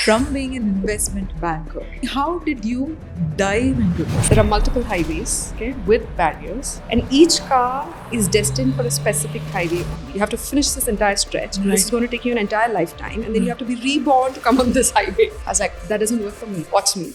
from being an investment banker. How did you dive into this? There are multiple highways, okay, with barriers, and each car is destined for a specific highway. You have to finish this entire stretch. Right. This is going to take you an entire lifetime, and then you have to be reborn to come on this highway. I was like, that doesn't work for me. Watch me.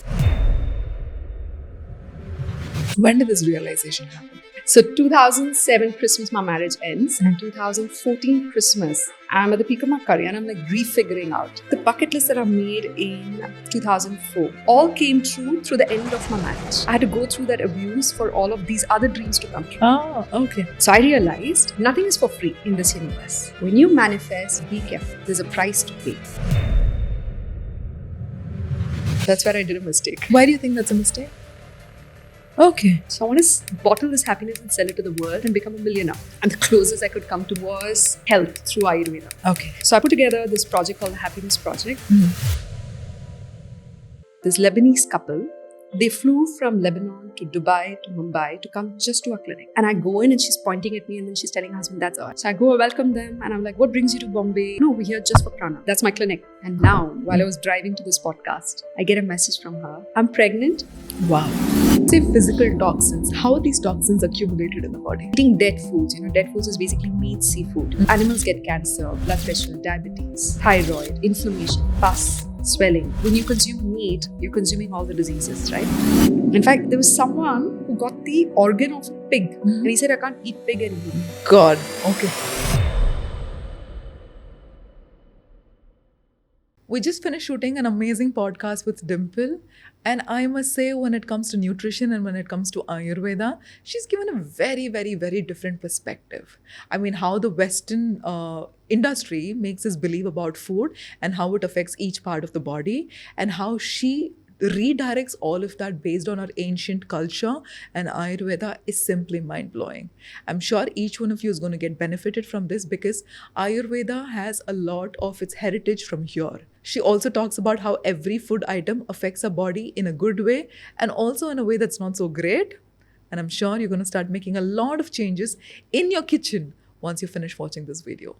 When did this realization happen? So 2007 Christmas, my marriage ends, and 2014 Christmas, I'm at the peak of my career and I'm like refiguring out. The bucket list that I made in 2004 all came true through the end of my marriage. I had to go through that abuse for all of these other dreams to come true. Oh, okay. So I realized nothing is for free in this universe. When you manifest, be careful. There's a price to pay. That's where I did a mistake. Why do you think that's a mistake? Okay. So I want to bottle this happiness and sell it to the world and become a millionaire. And the closest I could come to was health through Ayurveda. Okay. So I put together this project called the Happiness Project. This Lebanese couple, they flew from Lebanon to Dubai to Mumbai to come just to our clinic. And I go in and she's pointing at me and then she's telling her husband, that's all. So I go welcome them and I'm like, what brings you to Bombay? No, we're here just for prana. That's my clinic. And now, while I was driving to this podcast, I get a message from her. I'm pregnant. Wow. Say physical toxins. How are these toxins accumulated in the body? Eating dead foods. Dead foods is basically meat, seafood. Animals get cancer, blood pressure, diabetes, thyroid, inflammation, pus, swelling. When you consume meat, you're consuming all the diseases, right? In fact, there was someone who got the organ of a pig and he said, I can't eat pig anymore. God. Okay. We just finished shooting an amazing podcast with Dimple. And I must say, when it comes to nutrition and when it comes to Ayurveda, she's given a very, very, very different perspective. I mean, how the Western industry makes us believe about food and how it affects each part of the body and how she redirects all of that based on our ancient culture, and Ayurveda is simply mind-blowing. I'm sure each one of you is going to get benefited from this because Ayurveda has a lot of its heritage from here. She also talks about how every food item affects our body in a good way and also in a way that's not so great. And I'm sure you're going to start making a lot of changes in your kitchen once you finish watching this video.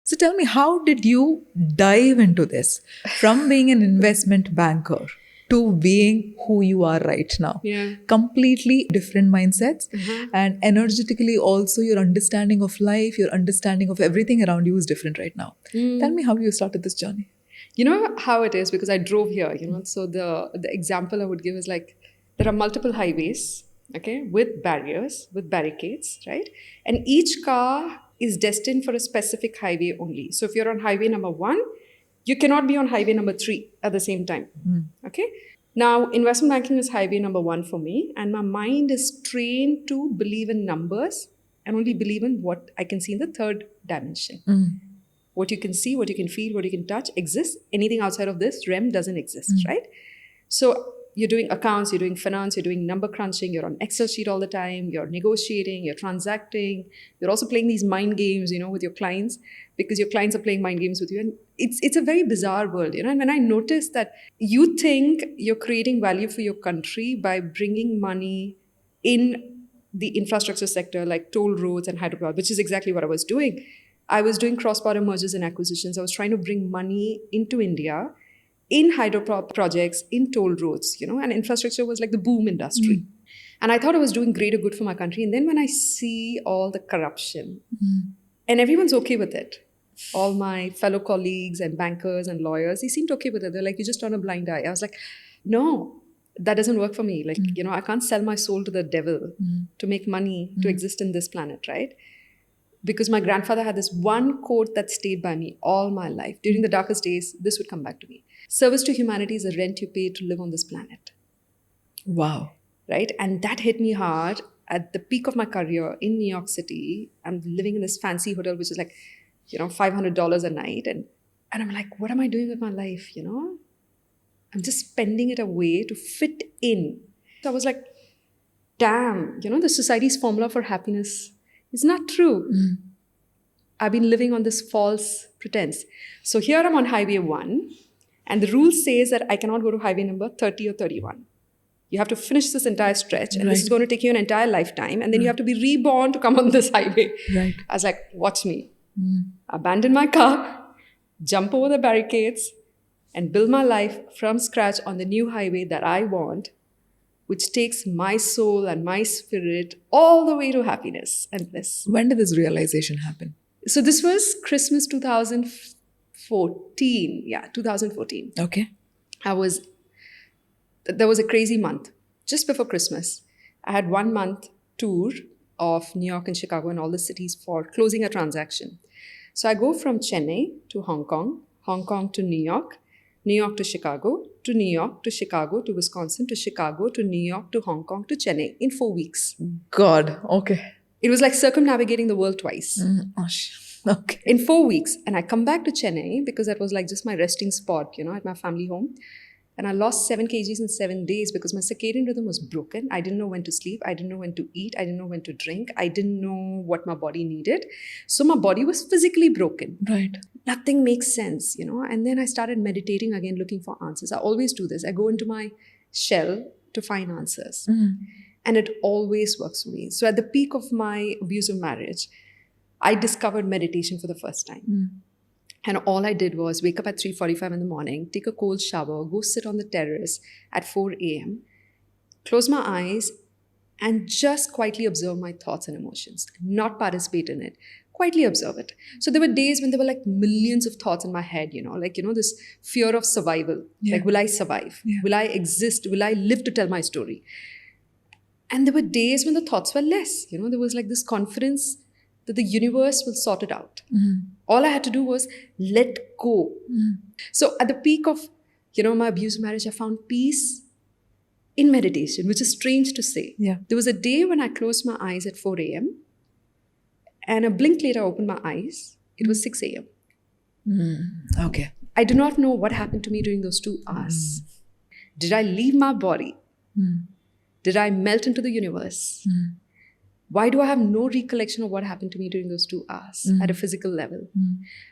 So tell me, how did you dive into this from being an investment banker to being who you are right now? Yeah. Completely different mindsets. And energetically also your understanding of life, your understanding of everything around you is different right now. Tell me how you started this journey. You know how it is because I drove here, So the example I would give is like there are multiple highways, okay, with barriers, with barricades, right? And each car is destined for a specific highway only. So if you're on highway number 1, you cannot be on highway number 3 at the same time. Okay? Now, investment banking is highway number 1 for me, and my mind is trained to believe in numbers and only believe in what I can see in the third dimension. What you can see, what you can feel, what you can touch exists. Anything outside of this realm doesn't exist, right? So you're doing accounts, you're doing finance, you're doing number crunching, you're on Excel sheet all the time, you're negotiating, you're transacting, you're also playing these mind games, with your clients because your clients are playing mind games with you. And it's a very bizarre world, And when I noticed that you think you're creating value for your country by bringing money in the infrastructure sector like toll roads and hydropower, which is exactly what I was doing. I was doing cross-border mergers and acquisitions. I was trying to bring money into India in hydropower projects, in toll roads, and infrastructure was like the boom industry. And I thought I was doing greater good for my country. And then when I see all the corruption, and everyone's okay with it, all my fellow colleagues and bankers and lawyers, they seemed okay with it. They're like, you just turn a blind eye. I was like, no, that doesn't work for me. Like, I can't sell my soul to the devil to make money to exist in this planet, right? Because my grandfather had this one quote that stayed by me all my life. During the darkest days, this would come back to me. Service to humanity is a rent you pay to live on this planet. Wow. Right? And that hit me hard at the peak of my career in New York City. I'm living in this fancy hotel, which is like, $500 a night. And I'm like, what am I doing with my life? I'm just spending it away to fit in. So I was like, damn, the society's formula for happiness is not true. I've been living on this false pretense. So here I'm on highway 1. And the rule says that I cannot go to highway number 30 or 31. You have to finish this entire stretch and this is going to take you an entire lifetime. And then you have to be reborn to come on this highway. Right. I was like, watch me. abandon my car, jump over the barricades, and build my life from scratch on the new highway that I want, which takes my soul and my spirit all the way to happiness and bliss. When did this realization happen? So this was Christmas 2014. Yeah, 2014. Okay. There was a crazy month just before Christmas. I had 1 month tour of New York and Chicago and all the cities for closing a transaction. So I go from Chennai to Hong Kong to New York to Chicago, to New York to Chicago to Wisconsin to Chicago to New York to Hong Kong to Chennai in 4 weeks. God. Okay. It was like circumnavigating the world twice. Okay. In 4 weeks. And I come back to Chennai because that was like just my resting spot, at my family home. And I lost 7 kgs in 7 days because my circadian rhythm was broken. I didn't know when to sleep. I didn't know when to eat. I didn't know when to drink. I didn't know what my body needed. So my body was physically broken. Right. Nothing makes sense, And then I started meditating again, looking for answers. I always do this. I go into my shell to find answers. And it always works for me. So at the peak of my abusive marriage, I discovered meditation for the first time. And all I did was wake up at 3:45 in the morning, take a cold shower, go sit on the terrace at 4 a.m., close my eyes, and just quietly observe my thoughts and emotions. Not participate in it. Quietly observe it. So there were days when there were like millions of thoughts in my head, this fear of survival. Yeah. Like, will I survive? Yeah. Will I exist? Will I live to tell my story? And there were days when the thoughts were less. There was like this confidence that the universe will sort it out. All I had to do was let go. So at the peak of, my abusive marriage, I found peace in meditation, which is strange to say. Yeah. There was a day when I closed my eyes at 4 a.m. and a blink later I opened my eyes. It was 6 a.m. Okay. I do not know what happened to me during those 2 hours. Did I leave my body? Did I melt into the universe? Why do I have no recollection of what happened to me during those 2 hours at a physical level?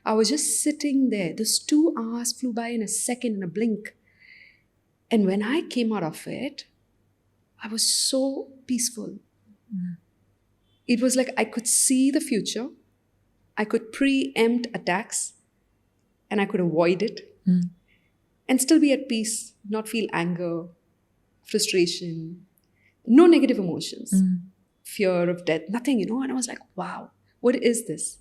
I was just sitting there. Those 2 hours flew by in a second, in a blink. And when I came out of it, I was so peaceful. It was like I could see the future. I could preempt attacks and I could avoid it and still be at peace, not feel anger, frustration, no negative emotions. Fear of death, nothing, and I was like, wow, what is this?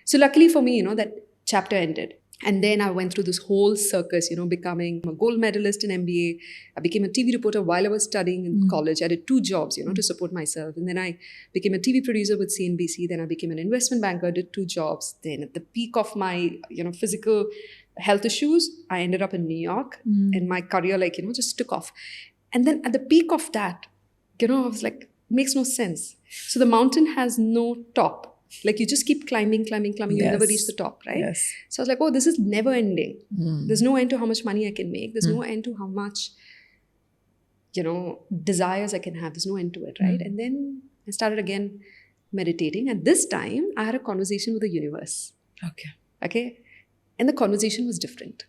So luckily for me, that chapter ended. And then I went through this whole circus, becoming a gold medalist in MBA. I became a TV reporter while I was studying in college. I did 2 jobs, to support myself. And then I became a TV producer with CNBC. Then I became an investment banker, did 2 jobs. Then at the peak of my, physical health issues, I ended up in New York and my career, just took off. And then at the peak of that, I was like, makes no sense. So the mountain has no top. Like you just keep climbing. Yes. You never reach the top, right? Yes. So I was like, oh, this is never ending. There's no end to how much money I can make. There's no end to how much, desires I can have. There's no end to it, right? And then I started again meditating. And this time I had a conversation with the universe. Okay. And the conversation was different.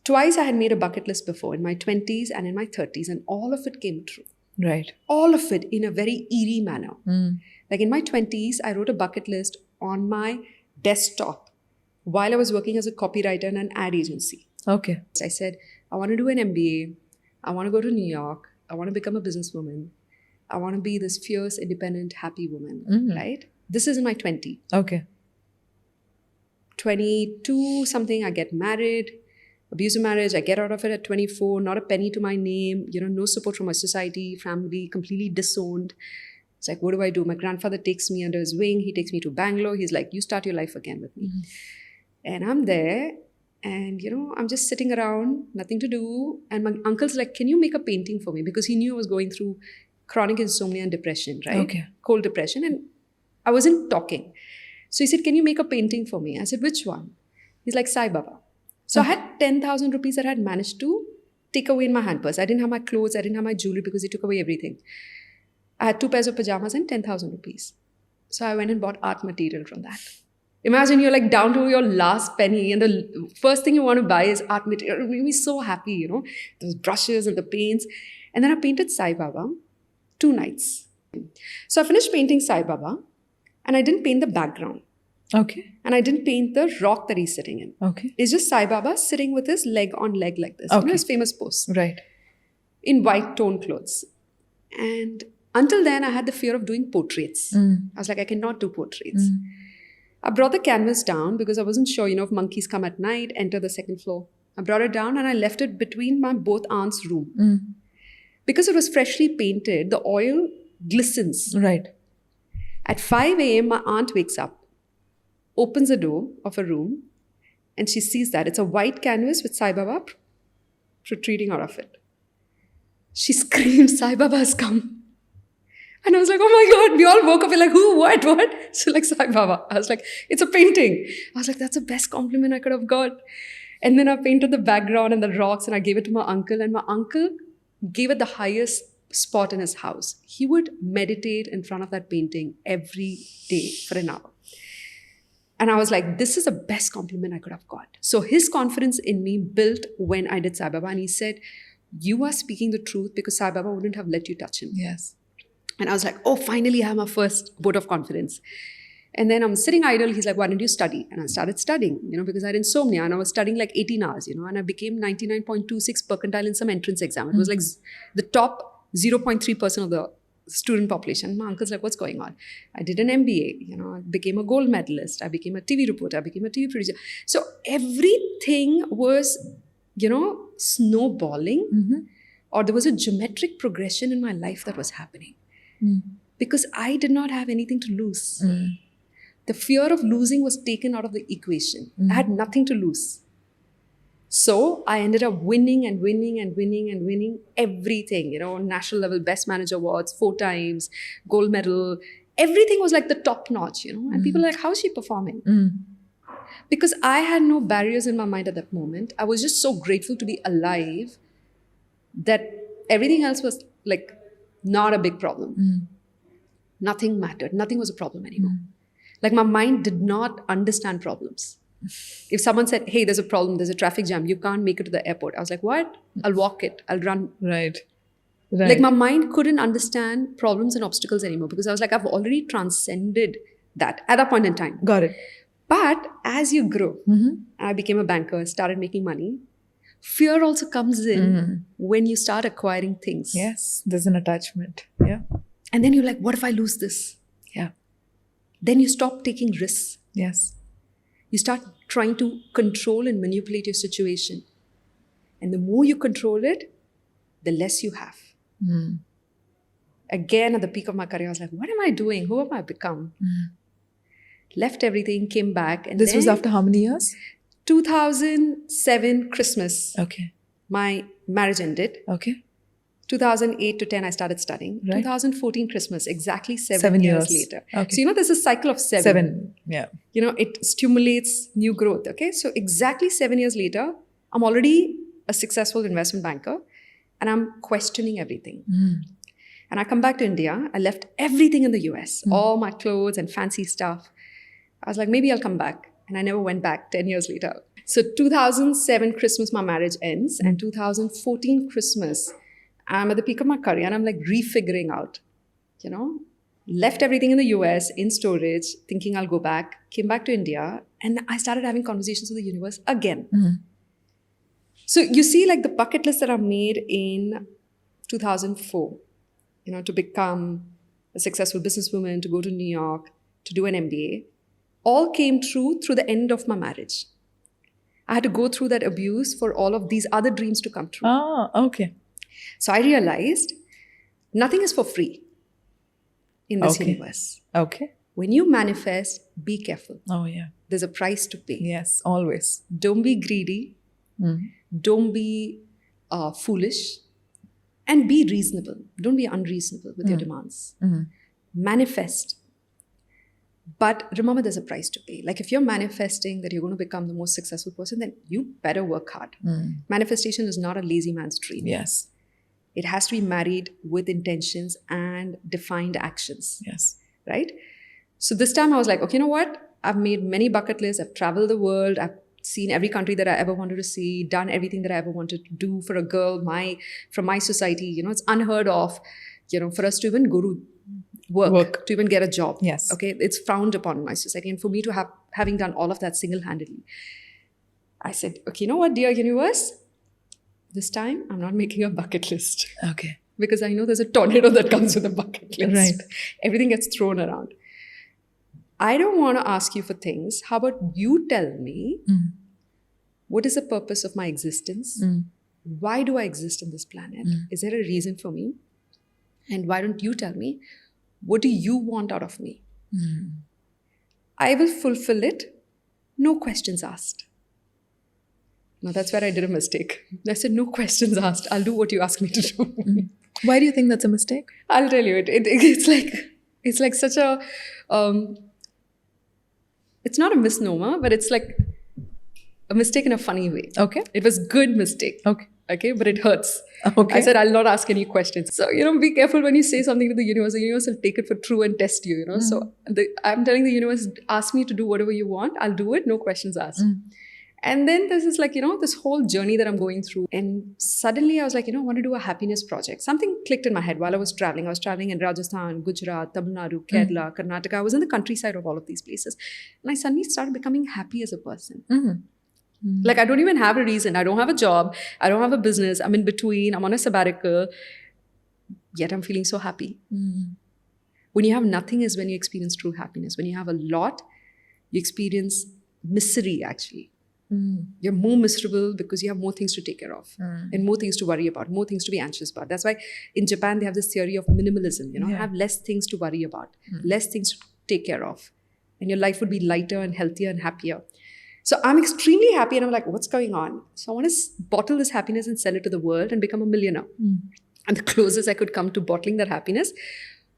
Twice I had made a bucket list before, in my 20s and in my 30s, and all of it came true. Right. All of it in a very eerie manner. Like in my 20s, I wrote a bucket list on my desktop while I was working as a copywriter in an ad agency. Okay. I said, I want to do an MBA. I want to go to New York. I want to become a businesswoman. I want to be this fierce, independent, happy woman, right? This is in my 20s. Okay. 22 something, I get married. Abusive marriage, I get out of it at 24, not a penny to my name, no support from my society, family, completely disowned. It's like, what do I do? My grandfather takes me under his wing. He takes me to Bangalore. He's like, you start your life again with me. And I'm there and, I'm just sitting around, nothing to do. And my uncle's like, can you make a painting for me? Because he knew I was going through chronic insomnia and depression, right? Okay. Cold depression. And I wasn't talking. So he said, can you make a painting for me? I said, which one? He's like, Sai Baba. So I had 10,000 rupees that I had managed to take away in my hand purse. I didn't have my clothes. I didn't have my jewelry because he took away everything. I had 2 pairs of pajamas and 10,000 rupees. So I went and bought art material from that. Imagine you're like down to your last penny and the first thing you want to buy is art material. It made me so happy, those brushes and the paints. And then I painted Sai Baba 2 nights. So I finished painting Sai Baba And I didn't paint the background. Okay. And I didn't paint the rock that he's sitting in. Okay. It's just Sai Baba sitting with his leg on leg like this. Okay. His famous pose. Right. In white tone clothes. And until then, I had the fear of doing portraits. I was like, I cannot do portraits. I brought the canvas down because I wasn't sure, if monkeys come at night, enter the second floor. I brought it down and I left it between my both aunts' room. Because it was freshly painted, the oil glistens. Right. At 5 a.m., my aunt wakes up, opens the door of a room, and she sees that. It's a white canvas with Sai Baba protruding out of it. She screams, Sai Baba has come. And I was like, oh my God, we all woke up. We're like, who, what? So like, Sai Baba. I was like, it's a painting. I was like, that's the best compliment I could have got. And then I painted the background and the rocks and I gave it to my uncle. And my uncle gave it the highest spot in his house. He would meditate in front of that painting every day for an hour. And I was like, this is the best compliment I could have got. So his confidence in me built when I did Sai Baba. And he said, you are speaking the truth because Sai Baba wouldn't have let you touch him. Yes. And I was like, oh, finally I have my first vote of confidence. And then I'm sitting idle. He's like, why don't you study? And I started studying, because I had insomnia and I was studying like 18 hours, and I became 99.26 percentile in some entrance exam. It was like the top 0.3% of the student population. My uncle's like, what's going on? I did an MBA, I became a gold medalist. I became a TV reporter. I became a TV producer. So everything was, snowballing, or there was a geometric progression in my life that was happening. Because I did not have anything to lose. The fear of losing was taken out of the equation. I had nothing to lose. So I ended up winning and winning and winning and winning everything. National level best manager awards 4 times, gold medal. Everything was like the top notch, And people were like, how is she performing? Because I had no barriers in my mind at that moment. I was just so grateful to be alive that everything else was like not a big problem. Nothing mattered. Nothing was a problem anymore. Like my mind did not understand problems. If someone said, hey, there's a problem, there's a traffic jam, you can't make it to the airport. I was like, what? I'll walk it. I'll run. Right. Like my mind couldn't understand problems and obstacles anymore because I was like, I've already transcended that at that point in time. Got it. But as you grow, and I became a banker, started making money, fear also comes in when you start acquiring things. Yes, there's an attachment. Yeah. And then you're like, what if I lose this? Yeah. Then you stop taking risks. Yes. You start trying to control and manipulate your situation. And the more you control it, the less you have. Again, at the peak of my career, I was like, what am I doing? Who have I become? Left everything, came back. And this was after how many years? 2007 Christmas. Okay. My marriage ended. Okay. 2008 to 10, I started studying. Right. 2014 Christmas, exactly 7 years later. Okay. So, there's a cycle of 7. 7, yeah. It stimulates new growth, okay? So exactly 7 years later, I'm already a successful investment banker and I'm questioning everything. And I come back to India. I left everything in the US, all my clothes and fancy stuff. I was like, maybe I'll come back. And I never went back 10 years later. So 2007 Christmas, my marriage ends. And 2014 Christmas, I'm at the peak of my career and I'm like refiguring out, left everything in the US in storage, thinking I'll go back, came back to India, and I started having conversations with the universe again. So you see like the bucket list that I made in 2004, to become a successful businesswoman, to go to New York, to do an MBA, all came true through the end of my marriage. I had to go through that abuse for all of these other dreams to come true. Ah, okay. So I realized nothing is for free in this universe. Okay. When you manifest, be careful. Oh, yeah. There's a price to pay. Yes, always. Don't be greedy. Don't be foolish. And be reasonable. Don't be unreasonable with your demands. Manifest. But remember, there's a price to pay. Like if you're manifesting that you're going to become the most successful person, then you better work hard. Manifestation is not a lazy man's dream. Yes. It has to be married with intentions and defined actions. Yes. Right? So this time I was like, okay, you know what? I've made many bucket lists. I've traveled the world. I've seen every country that I ever wanted to see, done everything that I ever wanted to do for a girl from my society. It's unheard of, for us to even go to work to even get a job. Yes. Okay, it's frowned upon in my society. And for me to having done all of that single-handedly, I said, okay, you know what, dear universe? This time I'm not making a bucket list. Okay. Because I know there's a tornado that comes with a bucket list. Right. Everything gets thrown around. I don't want to ask you for things. How about you tell me, what is the purpose of my existence? Why do I exist on this planet? Is there a reason for me? And why don't you tell me, what do you want out of me? I will fulfill it. No questions asked. Now that's where I did a mistake. I said, no questions asked. I'll do what you ask me to do. Why do you think that's a mistake? I'll tell you. It's like such a... it's not a misnomer, but it's like a mistake in a funny way. Okay. It was good mistake. Okay, but it hurts. Okay. I said, I'll not ask any questions. So, be careful when you say something to the universe. The universe will take it for true and test you, So I'm telling the universe, ask me to do whatever you want. I'll do it. No questions asked. And then this is this whole journey that I'm going through. And suddenly I was like, I want to do a happiness project. Something clicked in my head while I was traveling. I was traveling in Rajasthan, Gujarat, Tamil Nadu, Kerala, Karnataka. I was in the countryside of all of these places. And I suddenly started becoming happy as a person. Like, I don't even have a reason. I don't have a job. I don't have a business. I'm in between. I'm on a sabbatical. Yet I'm feeling so happy. When you have nothing is when you experience true happiness. When you have a lot, you experience misery, actually. You're more miserable because you have more things to take care of and more things to worry about, more things to be anxious about. That's why in Japan, they have this theory of minimalism, have less things to worry about, less things to take care of. And your life would be lighter and healthier and happier. So I'm extremely happy and I'm like, what's going on? So I want to bottle this happiness and sell it to the world and become a millionaire. And the closest I could come to bottling that happiness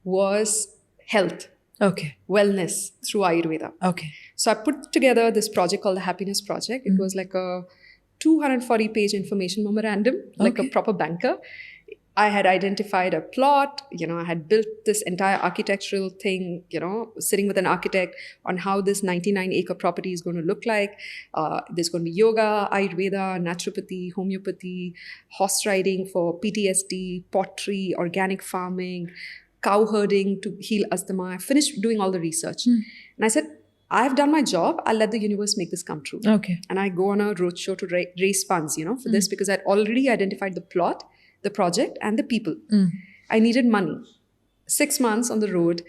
was health. Okay. Wellness through Ayurveda. Okay. So I put together this project called the Happiness Project. It was like a 240-page information memorandum, like a proper banker. I had identified a plot, I had built this entire architectural thing, sitting with an architect on how this 99-acre property is going to look like. There's going to be yoga, Ayurveda, naturopathy, homeopathy, horse riding for PTSD, pottery, organic farming, cow herding to heal asthma. I finished doing all the research. And I said, I've done my job. I'll let the universe make this come true. Okay. And I go on a roadshow to raise funds, for this because I'd already identified the plot, the project, and the people. I needed money. 6 months on the road,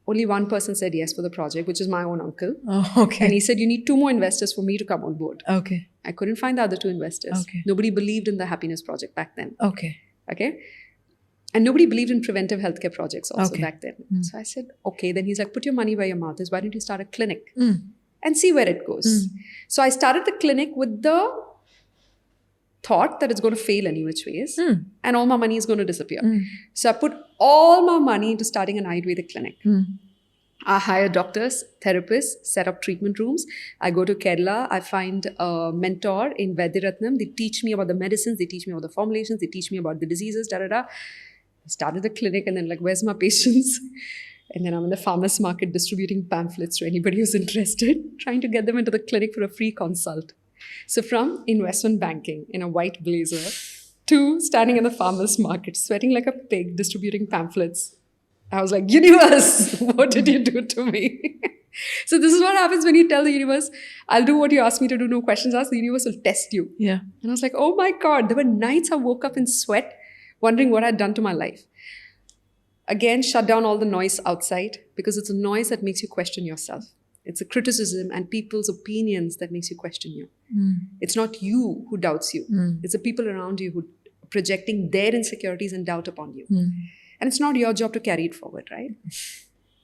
only one person said yes for the project, which is my own uncle. Oh, okay. And he said, you need 2 more investors for me to come on board. Okay. I couldn't find the other 2 investors. Okay. Nobody believed in the happiness project back then. Okay. And nobody believed in preventive healthcare projects also back then. So I said, okay. Then he's like, put your money where your mouth is. Why don't you start a clinic and see where it goes? So I started the clinic with the thought that it's going to fail any which ways and all my money is going to disappear. So I put all my money into starting an Ayurvedic clinic. I hire doctors, therapists, set up treatment rooms. I go to Kerala. I find a mentor in Vaidyaratnam. They teach me about the medicines. They teach me about the formulations. They teach me about the diseases, I started the clinic and then where's my patients? And then I'm in the farmer's market distributing pamphlets to anybody who's interested, trying to get them into the clinic for a free consult. So from investment banking in a white blazer to standing in the farmer's market, sweating like a pig, distributing pamphlets. I was like, universe, what did you do to me? So this is what happens when you tell the universe, I'll do what you ask me to do, no questions asked. The universe will test you. Yeah. And I was like, oh my God, there were nights I woke up in sweat, wondering what I'd done to my life. Again, shut down all the noise outside because it's a noise that makes you question yourself. It's a criticism and people's opinions that makes you question you. It's not you who doubts you. It's the people around you who are projecting their insecurities and doubt upon you. And it's not your job to carry it forward, right?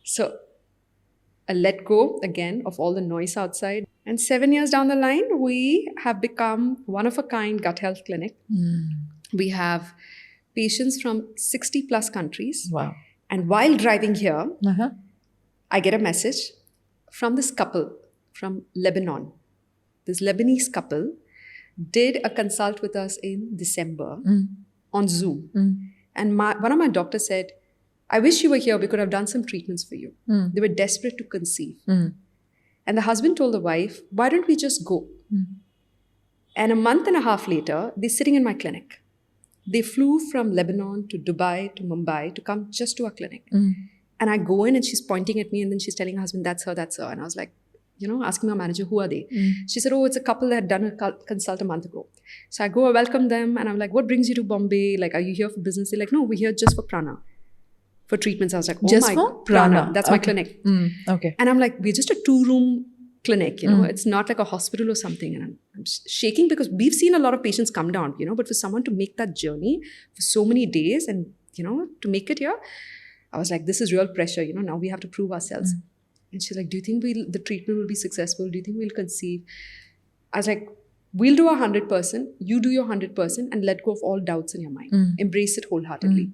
So I let go again of all the noise outside. And 7 years down the line, we have become one-of-a-kind gut health clinic. We have patients from 60 plus countries. Wow. And while driving here, I get a message from this couple from Lebanon. This Lebanese couple did a consult with us in December on Zoom. And one of my doctors said, I wish you were here. We could have done some treatments for you. They were desperate to conceive. And the husband told the wife, why don't we just go? And a month and a half later, they're sitting in my clinic. They flew from Lebanon to Dubai to Mumbai to come just to our clinic. And I go in and she's pointing at me and then she's telling her husband, that's her, that's her. And I was like, asking my manager, who are they? She said, oh, it's a couple that had done a consult a month ago. So I go, I welcome them. And I'm like, what brings you to Bombay? Like, are you here for business? They're like, no, we're here just for prana, for treatments. I was like, oh Just my for God, prana. That's my clinic. Okay. And I'm like, we're just a 2-room clinic, it's not like a hospital or something. And I'm shaking because we've seen a lot of patients come down, but for someone to make that journey for so many days and, to make it here, I was like, this is real pressure, now we have to prove ourselves. And she's like, do you think the treatment will be successful? Do you think we'll conceive? I was like, we'll do 100%, you do your 100% and let go of all doubts in your mind. Embrace it wholeheartedly.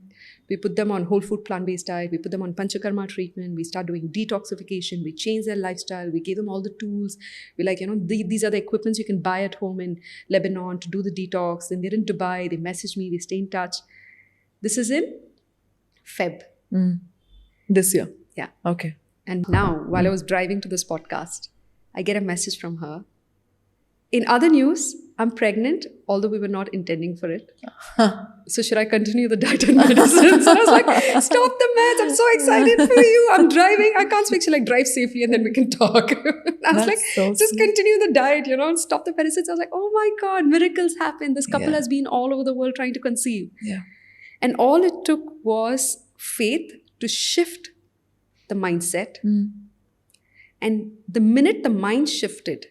We put them on whole food plant-based diet. We put them on panchakarma treatment. We start doing detoxification. We change their lifestyle. We gave them all the tools. We're like, these are the equipments you can buy at home in Lebanon to do the detox. Then they're in Dubai. They message me. They stay in touch. This is in Feb. This year? Yeah. Okay. And now, while I was driving to this podcast, I get a message from her. In other news, I'm pregnant, although we were not intending for it. So should I continue the diet and medicine? So I was like, stop the meds. I'm so excited for you. I'm driving. I can't speak. She's like, drive safely and then we can talk. I was like, just continue the diet, and stop the medicines. I was like, oh my God, miracles happen. This couple has been all over the world trying to conceive. Yeah. And all it took was faith to shift the mindset. And the minute the mind shifted,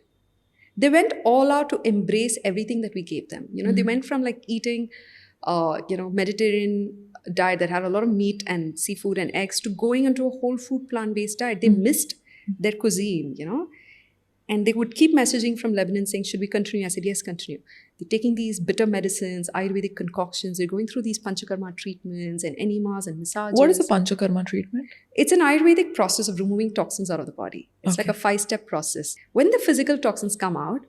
they went all out to embrace everything that we gave them. They went from like eating, Mediterranean diet that had a lot of meat and seafood and eggs to going into a whole food plant-based diet. They missed their cuisine, And they would keep messaging from Lebanon saying, should we continue? I said, yes, continue. They're taking these bitter medicines, Ayurvedic concoctions. They're going through these panchakarma treatments and enemas and massages. What is a panchakarma treatment? It's an Ayurvedic process of removing toxins out of the body. It's like a 5-step process. When the physical toxins come out,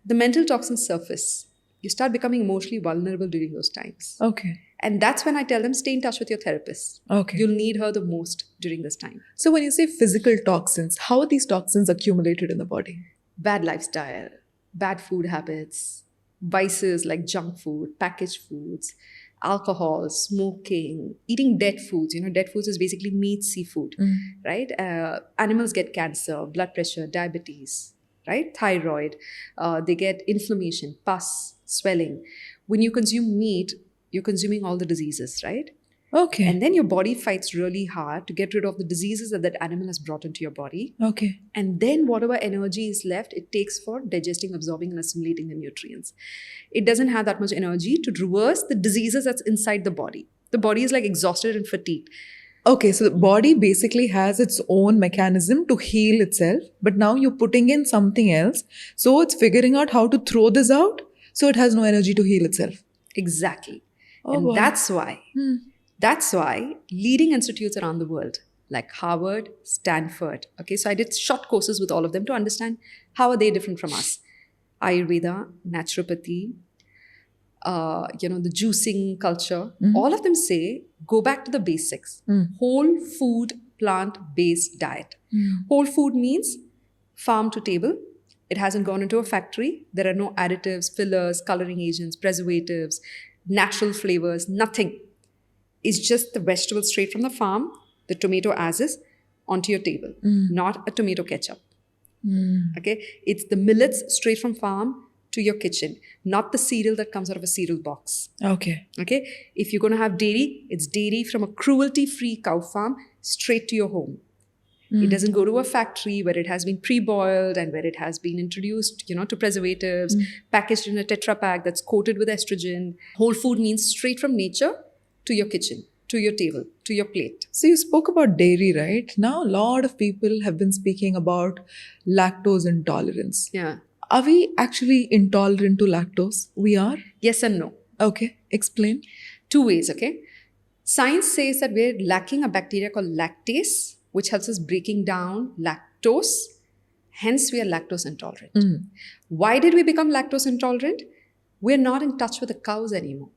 the mental toxins surface. You start becoming emotionally vulnerable during those times. Okay. And that's when I tell them, stay in touch with your therapist. Okay. You'll need her the most during this time. So when you say physical toxins, how are these toxins accumulated in the body? Bad lifestyle, bad food habits, vices like junk food, packaged foods, alcohol, smoking, eating dead foods. Dead foods is basically meat, seafood, right? Animals get cancer, blood pressure, diabetes, right? Thyroid. They get inflammation, pus, swelling. When you consume meat, you're consuming all the diseases, right? Okay. And then your body fights really hard to get rid of the diseases that animal has brought into your body. Okay. And then whatever energy is left, it takes for digesting, absorbing, and assimilating the nutrients. It doesn't have that much energy to reverse the diseases that's inside the body. The body is like exhausted and fatigued. Okay, so the body basically has its own mechanism to heal itself, but now you're putting in something else. So it's figuring out how to throw this out, so it has no energy to heal itself. Exactly. Oh, and that's why leading institutes around the world, like Harvard, Stanford, so I did short courses with all of them to understand how are they different from us. Ayurveda, naturopathy, the juicing culture, all of them say, go back to the basics. Whole food, plant-based diet. Whole food means farm to table. It hasn't gone into a factory. There are no additives, fillers, coloring agents, preservatives, natural flavors, nothing. It's just the vegetables straight from the farm, the tomato as is, onto your table, not a tomato ketchup. Okay, it's the millets straight from farm to your kitchen, not the cereal that comes out of a cereal box. Okay. If you're going to have dairy, it's dairy from a cruelty-free cow farm straight to your home. It doesn't go to a factory where it has been pre-boiled and where it has been introduced, to preservatives, packaged in a Tetra Pak that's coated with estrogen. Whole food means straight from nature to your kitchen, to your table, to your plate. So you spoke about dairy, right? Now a lot of people have been speaking about lactose intolerance. Yeah. Are we actually intolerant to lactose? We are? Yes and no. Okay. Explain. 2 ways, Science says that we're lacking a bacteria called lactase, which helps us breaking down lactose. Hence, we are lactose intolerant. Why did we become lactose intolerant? We're not in touch with the cows anymore.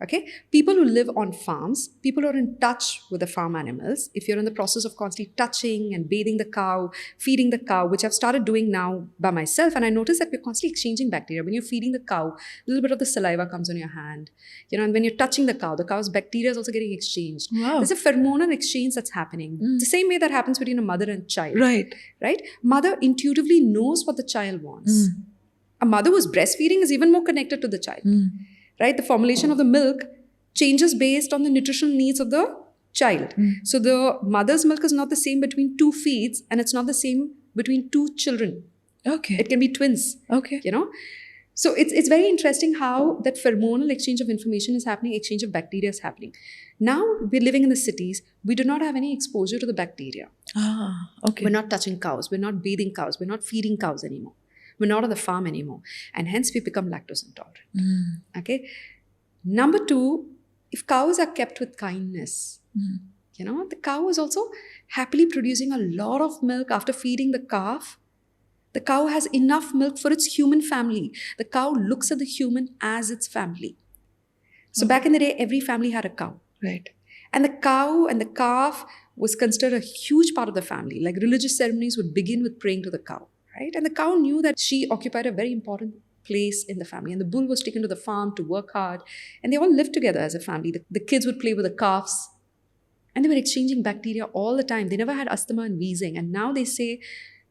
Okay, people who live on farms, people who are in touch with the farm animals, if you're in the process of constantly touching and bathing the cow, feeding the cow, which I've started doing now by myself, and I notice that we're constantly exchanging bacteria. When you're feeding the cow, a little bit of the saliva comes on your hand, and when you're touching the cow's bacteria is also getting exchanged. Wow. There's a pheromonal exchange that's happening. The same way that happens between a mother and child. Right. Right? Mother intuitively knows what the child wants. A mother who's breastfeeding is even more connected to the child. Right? The formulation of the milk changes based on the nutritional needs of the child. So the mother's milk is not the same between two feeds, and it's not the same between two children. Okay. It can be twins. Okay. So it's very interesting how that pheromonal exchange of information is happening, exchange of bacteria is happening. Now we're living in the cities. We do not have any exposure to the bacteria. Okay. We're not touching cows. We're not bathing cows. We're not feeding cows anymore. We're not on the farm anymore. And hence we become lactose intolerant. Okay. Number two, if cows are kept with kindness, the cow is also happily producing a lot of milk after feeding the calf. The cow has enough milk for its human family. The cow looks at the human as its family. So back in the day, every family had a cow. Right. And the cow and the calf was considered a huge part of the family. Like religious ceremonies would begin with praying to the cow. Right? And the cow knew that she occupied a very important place in the family. And the bull was taken to the farm to work hard. And they all lived together as a family. The kids would play with the calves. And they were exchanging bacteria all the time. They never had asthma and wheezing. And now they say,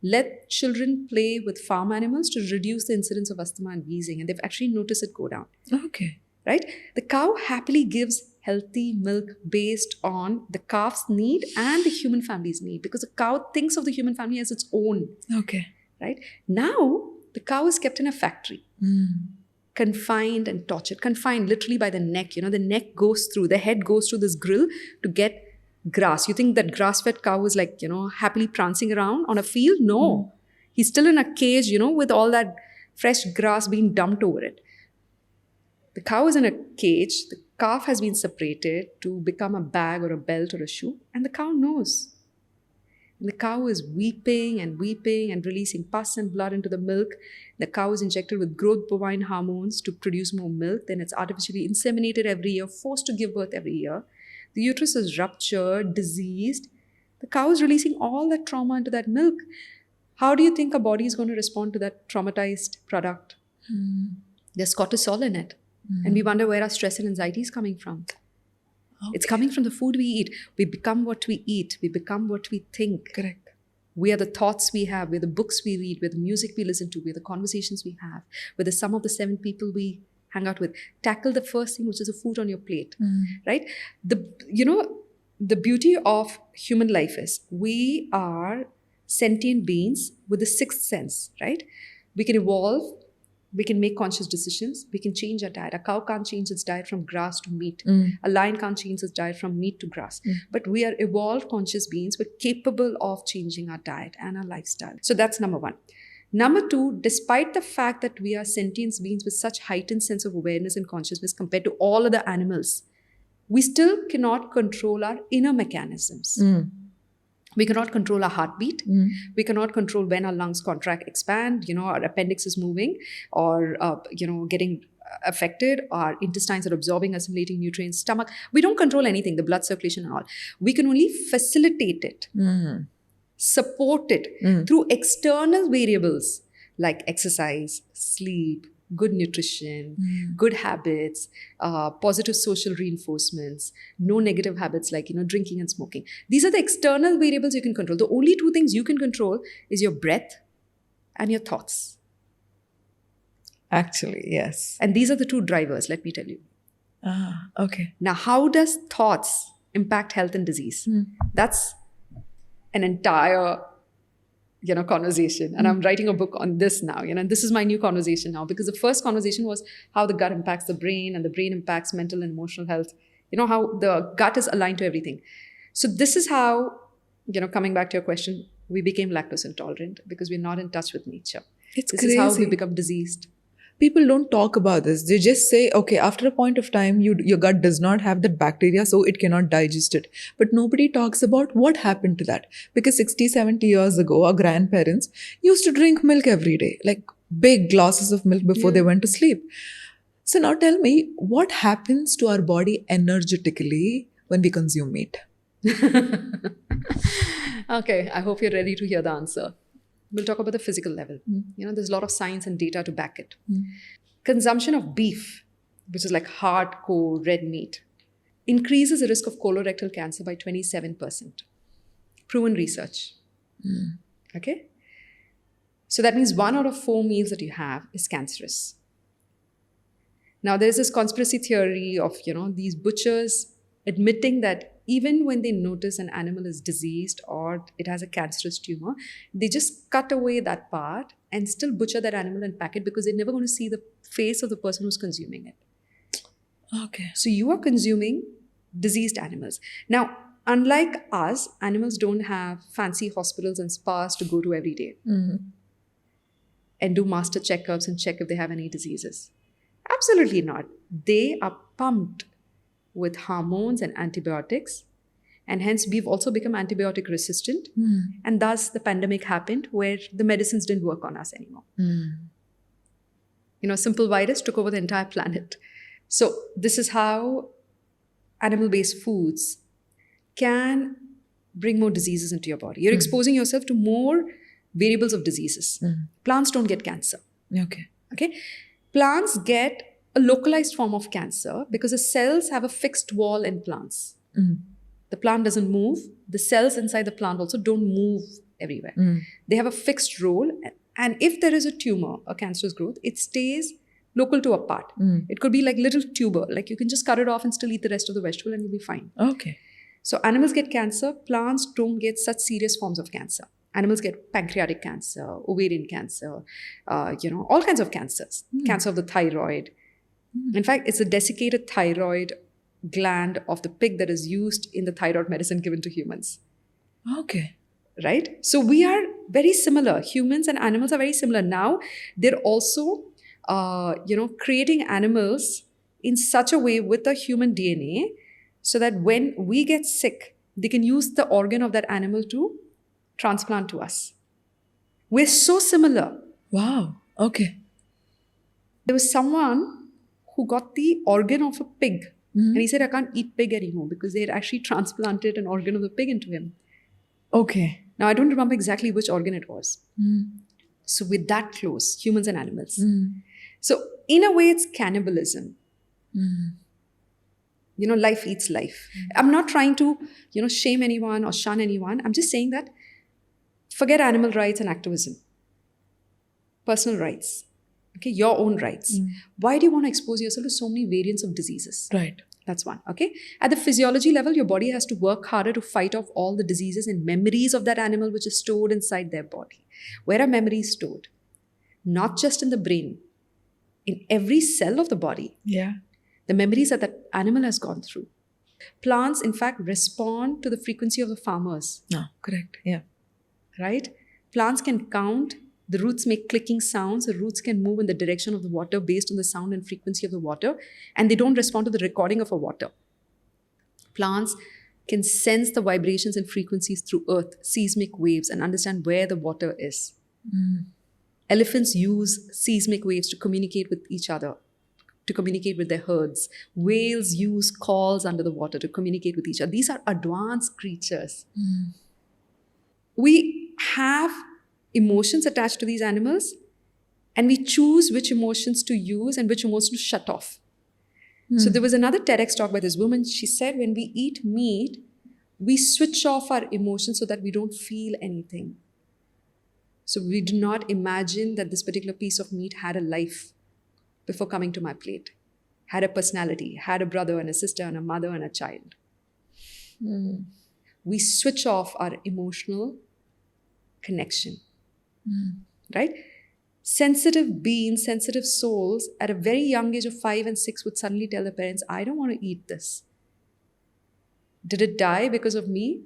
let children play with farm animals to reduce the incidence of asthma and wheezing. And they've actually noticed it go down. Okay. Right? The cow happily gives healthy milk based on the calf's need and the human family's need. Because the cow thinks of the human family as its own. Okay. Right? Now, the cow is kept in a factory, confined and tortured, confined literally by the neck. The neck goes through, the head goes through this grill to get grass. You think that grass-fed cow is like, happily prancing around on a field? No. He's still in a cage, with all that fresh grass being dumped over it. The cow is in a cage. The calf has been separated to become a bag or a belt or a shoe. And the cow knows. And the cow is weeping and releasing pus and blood into the milk. The cow is injected with growth bovine hormones to produce more milk. Then it's artificially inseminated every year, forced to give birth every year. The uterus is ruptured, diseased. The cow is releasing all that trauma into that milk. How do you think a body is going to respond to that traumatized product? There's cortisol in it. And we wonder where our stress and anxiety is coming from. Okay. It's coming from the food we eat. We become what we eat. We become what we think. Correct. We are the thoughts we have. We're the books we read. We're the music we listen to. We're the conversations we have. We're the sum of the 7 people we hang out with. Tackle the first thing, which is the food on your plate. Right? The beauty of human life is we are sentient beings with the 6th sense. Right? We can evolve. We can make conscious decisions. We can change our diet. A cow can't change its diet from grass to meat. A lion can't change its diet from meat to grass. But we are evolved conscious beings. We're capable of changing our diet and our lifestyle. So that's number 1. Number 2, despite the fact that we are sentient beings with such heightened sense of awareness and consciousness compared to all other animals, we still cannot control our inner mechanisms. We cannot control our heartbeat. We cannot control when our lungs contract, expand, our appendix is moving or, getting affected. Our intestines are absorbing, assimilating nutrients, stomach. We don't control anything, the blood circulation and all. We can only facilitate it, support it through external variables like exercise, sleep, good nutrition, good habits, positive social reinforcements, no negative habits like, drinking and smoking. These are the external variables you can control. The only 2 things you can control is your breath and your thoughts. Actually, yes. And these are the 2 drivers, let me tell you. Okay. Now, how does thoughts impact health and disease? That's an entire conversation. And I'm writing a book on this now, and this is my new conversation now, because the first conversation was how the gut impacts the brain and the brain impacts mental and emotional health, how the gut is aligned to everything. So this is how, coming back to your question, we became lactose intolerant because we're not in touch with nature. It's this crazy. is how we become diseased. People don't talk about this. They just say, okay, after a point of time, your gut does not have that bacteria, so it cannot digest it. But nobody talks about what happened to that. Because 60, 70 years ago, our grandparents used to drink milk every day, like big glasses of milk before they went to sleep. So now tell me, what happens to our body energetically when we consume meat? Okay, I hope you're ready to hear the answer. We'll talk about the physical level. There's a lot of science and data to back it. Consumption of beef, which is like hardcore red meat, increases the risk of colorectal cancer by 27%. Proven research. Okay? So that means 1 out of 4 meals that you have is cancerous. Now, there's this conspiracy theory of, these butchers admitting that even when they notice an animal is diseased or it has a cancerous tumor, they just cut away that part and still butcher that animal and pack it because they're never going to see the face of the person who's consuming it. Okay. So you are consuming diseased animals. Now, unlike us, animals don't have fancy hospitals and spas to go to every day and do master checkups and check if they have any diseases. Absolutely not. They are pumped with hormones and antibiotics. And hence, we've also become antibiotic resistant. And thus, the pandemic happened where the medicines didn't work on us anymore. Simple virus took over the entire planet. So this is how animal-based foods can bring more diseases into your body. You're exposing yourself to more variables of diseases. Plants don't get cancer. Okay. Plants get a localized form of cancer because the cells have a fixed wall in plants. The plant doesn't move. The cells inside the plant also don't move everywhere. They have a fixed role. And if there is a tumor, a cancerous growth, it stays local to a part. It could be like little tuber. Like you can just cut it off and still eat the rest of the vegetable and you'll be fine. Okay. So animals get cancer. Plants don't get such serious forms of cancer. Animals get pancreatic cancer, ovarian cancer, all kinds of cancers. Cancer of the thyroid. In fact, it's a desiccated thyroid gland of the pig that is used in the thyroid medicine given to humans. Okay. Right? So we are very similar. Humans and animals are very similar. Now, they're also, creating animals in such a way with the human DNA so that when we get sick, they can use the organ of that animal to transplant to us. We're so similar. Wow. Okay. There was someone who got the organ of a pig. And he said, I can't eat pig anymore because they had actually transplanted an organ of the pig into him. Okay. Now, I don't remember exactly which organ it was. So we're that close, humans and animals. So in a way, it's cannibalism. Life eats life. I'm not trying to, shame anyone or shun anyone. I'm just saying that forget animal rights and activism. Personal rights. Okay, your own rights. Why do you want to expose yourself to so many variants of diseases? Right. That's one. Okay. At the physiology level, your body has to work harder to fight off all the diseases and memories of that animal which is stored inside their body. Where are memories stored? Not just in the brain, in every cell of the body. Yeah. The memories that that animal has gone through. Plants, in fact, respond to the frequency of the farmers. No, correct. Yeah. Right? Plants can count. The roots make clicking sounds. The roots can move in the direction of the water based on the sound and frequency of the water. And they don't respond to the recording of a water. Plants can sense the vibrations and frequencies through earth, seismic waves, and understand where the water is. Elephants use seismic waves to communicate with each other, to communicate with their herds. Whales use calls under the water to communicate with each other. These are advanced creatures. We have emotions attached to these animals, and we choose which emotions to use and which emotions to shut off. So there was another TEDx talk by this woman. She said when we eat meat, we switch off our emotions so that we don't feel anything. So we do not imagine that this particular piece of meat had a life before coming to my plate, had a personality, had a brother and a sister and a mother and a child. We switch off our emotional connection. Right? Sensitive beings, sensitive souls at a very young age of 5 and 6 would suddenly tell their parents, I don't want to eat this. Did it die because of me?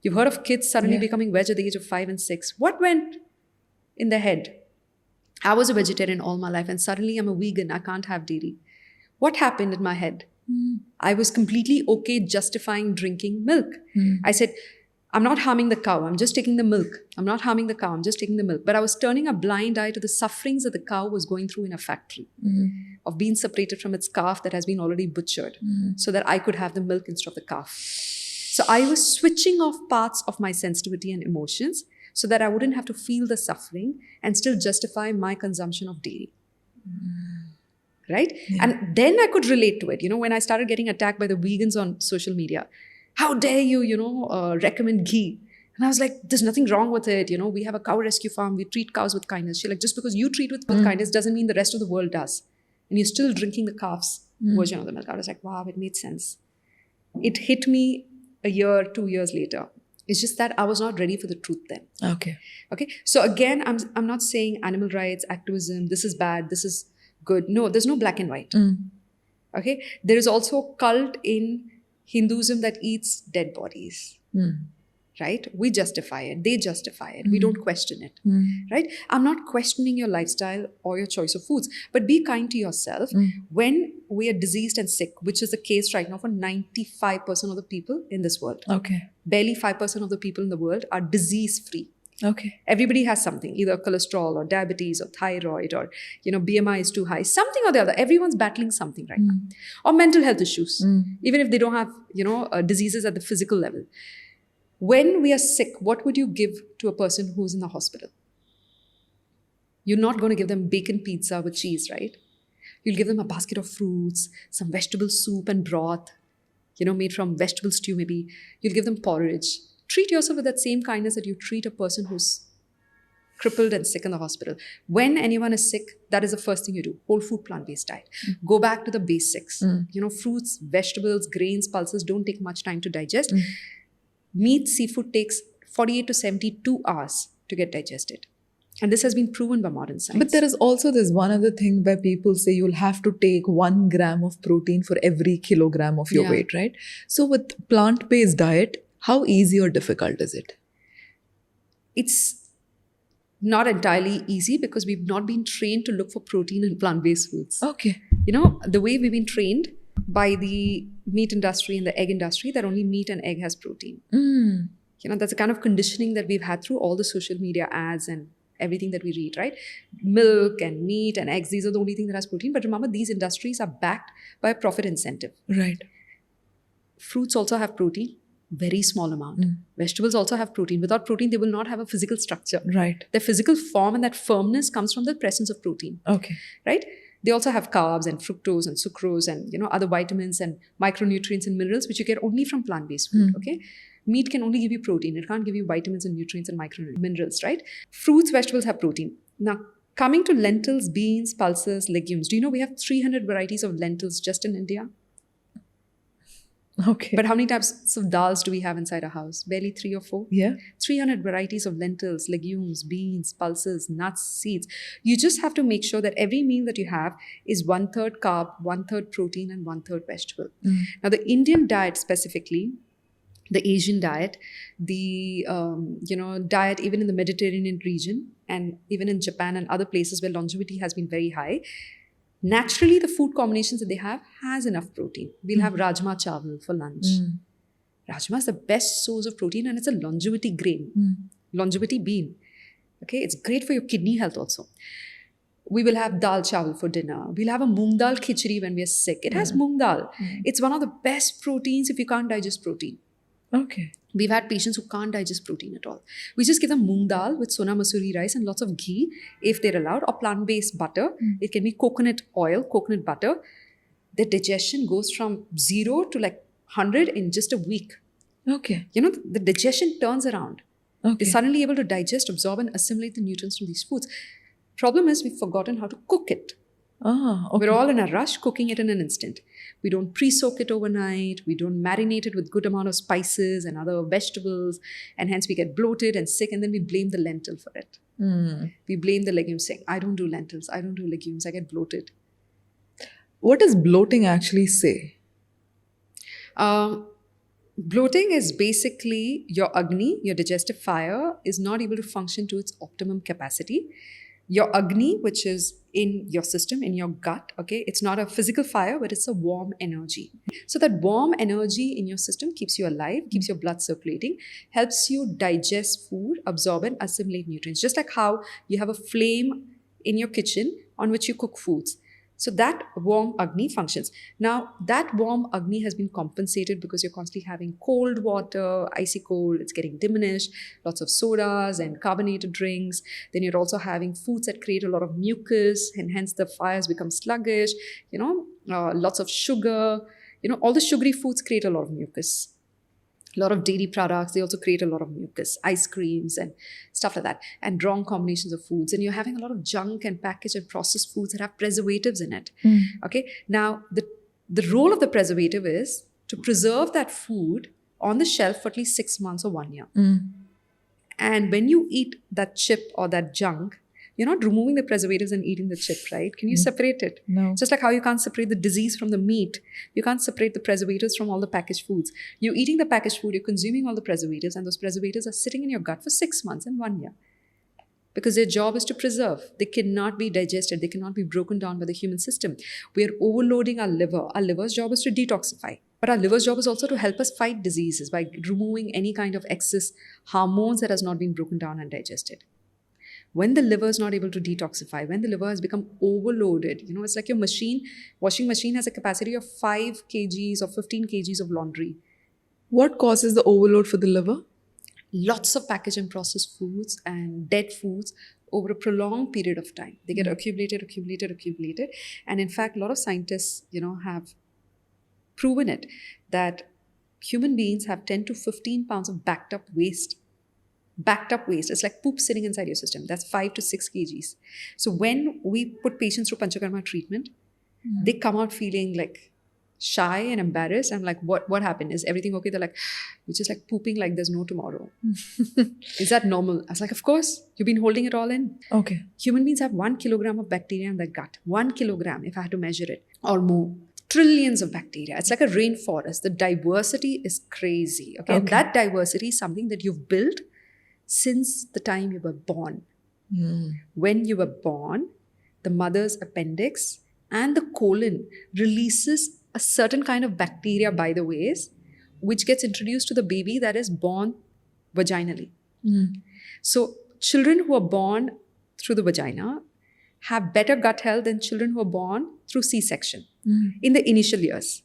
You've heard of kids suddenly becoming veg at the age of 5 and 6. What went in their head? I was a vegetarian all my life and suddenly I'm a vegan. I can't have dairy. What happened in my head? I was completely okay justifying drinking milk. I said, I'm not harming the cow. I'm just taking the milk. I'm not harming the cow. I'm just taking the milk. But I was turning a blind eye to the sufferings that the cow was going through in a factory of being separated from its calf that has been already butchered so that I could have the milk instead of the calf. So I was switching off parts of my sensitivity and emotions so that I wouldn't have to feel the suffering and still justify my consumption of dairy. Right? Yeah. And then I could relate to it. When I started getting attacked by the vegans on social media, how dare you, recommend ghee? And I was like, there's nothing wrong with it. We have a cow rescue farm. We treat cows with kindness. She's like, just because you treat with kindness doesn't mean the rest of the world does. And you're still drinking the calf's version of the milk. I was like, wow, it made sense. It hit me a year, 2 years later. It's just that I was not ready for the truth then. Okay. So again, I'm not saying animal rights, activism, this is bad, this is good. No, there's no black and white. Okay. There is also a cult in Hinduism that eats dead bodies. Right? We justify it. They justify it. We don't question it. Right? I'm not questioning your lifestyle or your choice of foods, but be kind to yourself. When we are diseased and sick, which is the case right now for 95% of the people in this world. Okay. Barely 5% of the people in the world are disease-free. Okay. Everybody has something, either cholesterol or diabetes or thyroid or, BMI is too high, something or the other. Everyone's battling something right now. Or mental health issues, even if they don't have, diseases at the physical level. When we are sick, what would you give to a person who's in the hospital? You're not going to give them bacon pizza with cheese, right? You'll give them a basket of fruits, some vegetable soup and broth, made from vegetable stew maybe. You'll give them porridge. Treat yourself with that same kindness that you treat a person who's crippled and sick in the hospital. When anyone is sick, that is the first thing you do. Whole food, plant-based diet. Go back to the basics. Fruits, vegetables, grains, pulses don't take much time to digest. Meat, seafood takes 48 to 72 hours to get digested. And this has been proven by modern science. But there is also this one other thing where people say you'll have to take 1 gram of protein for every kilogram of your weight, right? So with plant-based diet, how easy or difficult is it? It's not entirely easy because we've not been trained to look for protein in plant-based foods. Okay. The way we've been trained by the meat industry and the egg industry, that only meat and egg has protein. That's a kind of conditioning that we've had through all the social media ads and everything that we read, right? Milk and meat and eggs, these are the only thing that has protein. But remember, these industries are backed by a profit incentive. Right. Fruits also have protein. Very small amount. Vegetables also have protein. Without protein, they will not have a physical structure. Right. Their physical form and that firmness comes from the presence of protein. Okay. Right? They also have carbs and fructose and sucrose and other vitamins and micronutrients and minerals which you get only from plant-based food. Okay. Meat can only give you protein. It can't give you vitamins and nutrients and minerals, right? Fruits, vegetables have protein. Now, coming to lentils, beans, pulses, legumes. Do you know we have 300 varieties of lentils just in India? Okay. But how many types of dals do we have inside a house? Barely 3 or 4? Yeah. 300 varieties of lentils, legumes, beans, pulses, nuts, seeds. You just have to make sure that every meal that you have is 1/3 carb, 1/3 protein, and 1/3 vegetable. Now, the Indian diet specifically, the Asian diet, the diet even in the Mediterranean region and even in Japan and other places where longevity has been very high, naturally, the food combinations that they have has enough protein. We'll have rajma chawal for lunch. Rajma is the best source of protein and it's a longevity grain, longevity bean. Okay, it's great for your kidney health also. We will have dal chawal for dinner. We'll have a moong dal khichdi when we are sick. It has moong dal. It's one of the best proteins if you can't digest protein. Okay. We've had patients who can't digest protein at all. We just give them moong dal with sona masuri rice and lots of ghee if they're allowed, or plant-based butter. It can be coconut oil, coconut butter. Their digestion goes from 0 to like 100 in just a week. Okay. The digestion turns around. Okay. They're suddenly able to digest, absorb and assimilate the nutrients from these foods. Problem is we've forgotten how to cook it. Okay. We're all in a rush cooking it in an instant. We don't pre-soak it overnight. We don't marinate it with good amount of spices and other vegetables. And hence we get bloated and sick. And then we blame the lentil for it. We blame the legumes saying, I don't do lentils. I don't do legumes. I get bloated. What does bloating actually say? Bloating is basically your Agni, your digestive fire, is not able to function to its optimum capacity. your Agni, which is in your system, in your gut, okay? It's not a physical fire, but it's a warm energy. So that warm energy in your system keeps you alive, keeps your blood circulating, helps you digest food, absorb and assimilate nutrients. Just like how you have a flame in your kitchen on which you cook foods. So that warm Agni functions. Now, that warm Agni has been compensated because you're constantly having cold water, icy cold, it's getting diminished, lots of sodas and carbonated drinks. Then you're also having foods that create a lot of mucus, and hence the fires become sluggish, lots of sugar. All the sugary foods create a lot of mucus. A lot of dairy products, they also create a lot of mucus, ice creams and stuff like that, and wrong combinations of foods. And you're having a lot of junk and packaged and processed foods that have preservatives in it. Okay. Now, the role of the preservative is to preserve that food on the shelf for at least 6 months or 1 year. And when you eat that chip or that junk, you're not removing the preservatives and eating the chip, right? Can you separate it? No. Just like how you can't separate the disease from the meat, you can't separate the preservatives from all the packaged foods. You're eating the packaged food, you're consuming all the preservatives, and those preservatives are sitting in your gut for 6 months and 1 year. Because their job is to preserve. They cannot be digested, they cannot be broken down by the human system. We are overloading our liver. Our liver's job is to detoxify. But our liver's job is also to help us fight diseases by removing any kind of excess hormones that has not been broken down and digested. When the liver is not able to detoxify, when the liver has become overloaded, it's like your washing machine has a capacity of 5 kgs or 15 kgs of laundry. What causes the overload for the liver? Lots of packaged and processed foods and dead foods over a prolonged period of time. They get accumulated. And in fact, a lot of scientists, have proven it, that human beings have 10 to 15 pounds of backed up waste. It's like poop sitting inside your system. That's 5 to 6 kgs. So when we put patients through Panchakarma treatment, they come out feeling like shy and embarrassed. I'm like, what happened? Is everything okay? They're like, you're just like pooping like there's no tomorrow. Is that normal? I was like, of course. You've been holding it all in. Okay. Human beings have 1 kilogram of bacteria in their gut. 1 kilogram, if I had to measure it, or more. Trillions of bacteria. It's like a rainforest. The diversity is crazy. Okay. And that diversity is something that you've built since the time you were born. When you were born, the mother's appendix and the colon releases a certain kind of bacteria by the ways, which gets introduced to the baby that is born vaginally. So children who are born through the vagina have better gut health than children who are born through C-section in the initial years.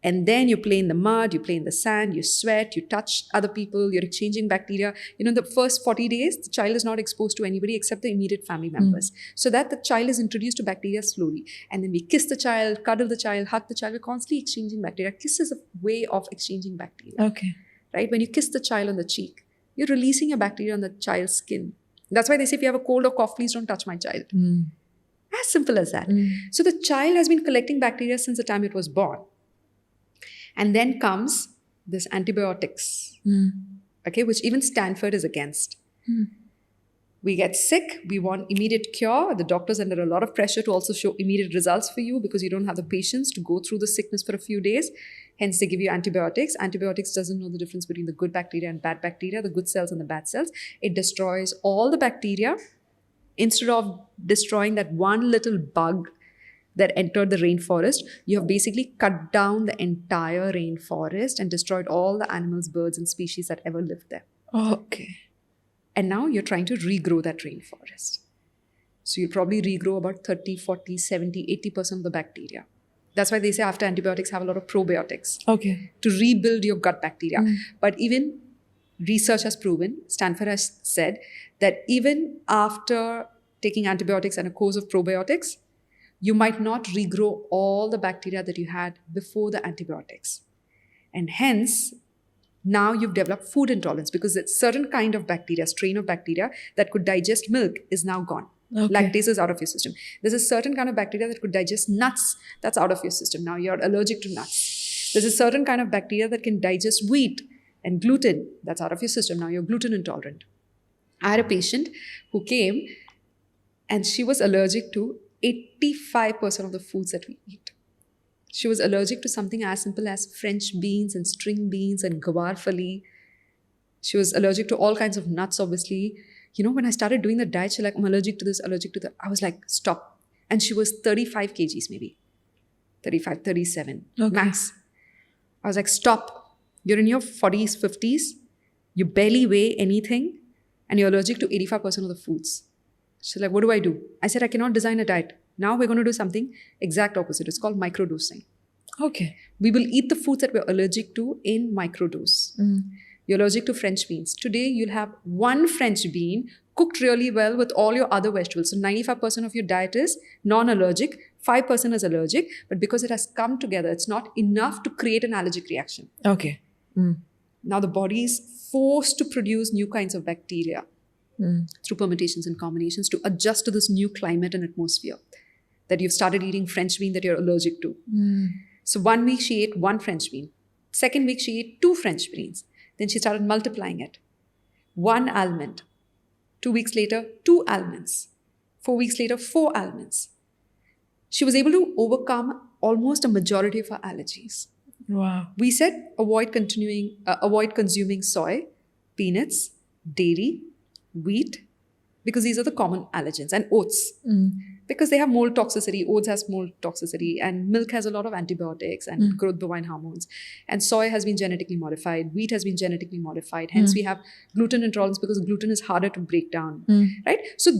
And then you play in the mud, you play in the sand, you sweat, you touch other people, you're exchanging bacteria. The first 40 days, the child is not exposed to anybody except the immediate family members. So that the child is introduced to bacteria slowly. And then we kiss the child, cuddle the child, hug the child. We're constantly exchanging bacteria. Kiss is a way of exchanging bacteria. Okay. Right? When you kiss the child on the cheek, you're releasing your bacteria on the child's skin. That's why they say if you have a cold or cough, please don't touch my child. As simple as that. So the child has been collecting bacteria since the time it was born. And then comes this antibiotics, okay, which even Stanford is against. We get sick, we want immediate cure. The doctor's under a lot of pressure to also show immediate results for you because you don't have the patience to go through the sickness for a few days. Hence, they give you antibiotics. Antibiotics doesn't know the difference between the good bacteria and bad bacteria, the good cells and the bad cells. It destroys all the bacteria instead of destroying that one little bug that entered the rainforest. You have basically cut down the entire rainforest and destroyed all the animals, birds, and species that ever lived there. Okay. And now you're trying to regrow that rainforest. So you'll probably regrow about 30, 40, 70, 80% of the bacteria. That's why they say after antibiotics, have a lot of probiotics. Okay. To rebuild your gut bacteria. But even research has proven, Stanford has said, that even after taking antibiotics and a course of probiotics, you might not regrow all the bacteria that you had before the antibiotics. And hence, now you've developed food intolerance because a certain kind of bacteria, strain of bacteria that could digest milk is now gone. Okay. Lactase is out of your system. There's a certain kind of bacteria that could digest nuts that's out of your system. Now you're allergic to nuts. There's a certain kind of bacteria that can digest wheat and gluten that's out of your system. Now you're gluten intolerant. I had a patient who came and she was allergic to 85% of the foods that we eat. She was allergic to something as simple as French beans and string beans and gawar phali. She was allergic to all kinds of nuts, obviously. When I started doing the diet, she's like, I'm allergic to this, allergic to that. I was like, stop. And she was 35 kgs maybe. 35, 37 max. I was like, stop. You're in your 40s, 50s. You barely weigh anything. And you're allergic to 85% of the foods. She's like, what do I do? I said, I cannot design a diet. Now we're going to do something exact opposite. It's called microdosing. Okay. We will eat the foods that we're allergic to in microdose. You're allergic to French beans. Today, you'll have one French bean cooked really well with all your other vegetables. So 95% of your diet is non-allergic, 5% is allergic. But because it has come together, it's not enough to create an allergic reaction. Okay. Now the body is forced to produce new kinds of bacteria through permutations and combinations to adjust to this new climate and atmosphere that you've started eating French bean that you're allergic to. So 1 week she ate 1 French bean. Second week she ate 2 French beans. Then she started multiplying it. 1 almond. 2 weeks later, 2 almonds. 4 weeks later, 4 almonds. She was able to overcome almost a majority of her allergies. Wow. We said avoid consuming soy, peanuts, dairy, wheat, because these are the common allergens, and oats, because they have mold toxicity. Oats has mold toxicity, and milk has a lot of antibiotics and growth bovine hormones. And soy has been genetically modified. Wheat has been genetically modified. Hence, we have gluten intolerance because gluten is harder to break down, right? So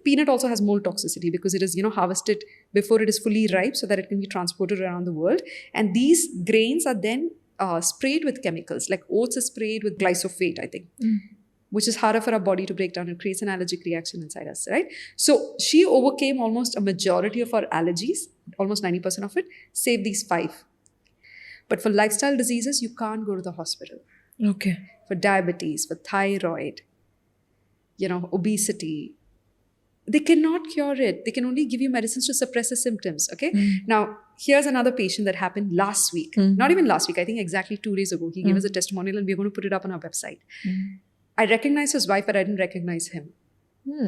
peanut also has mold toxicity because it is, harvested before it is fully ripe so that it can be transported around the world. And these grains are then sprayed with chemicals, like oats is sprayed with glyphosate, I think. Which is harder for our body to break down. It creates an allergic reaction inside us, right? So she overcame almost a majority of her allergies, almost 90% of it, save these 5. But for lifestyle diseases, you can't go to the hospital. Okay. For diabetes, for thyroid, obesity, they cannot cure it. They can only give you medicines to suppress the symptoms, okay? Now, here's another patient that happened last week. Not even last week, I think exactly 2 days ago. He gave us a testimonial and we're going to put it up on our website. I recognized his wife, but I didn't recognize him.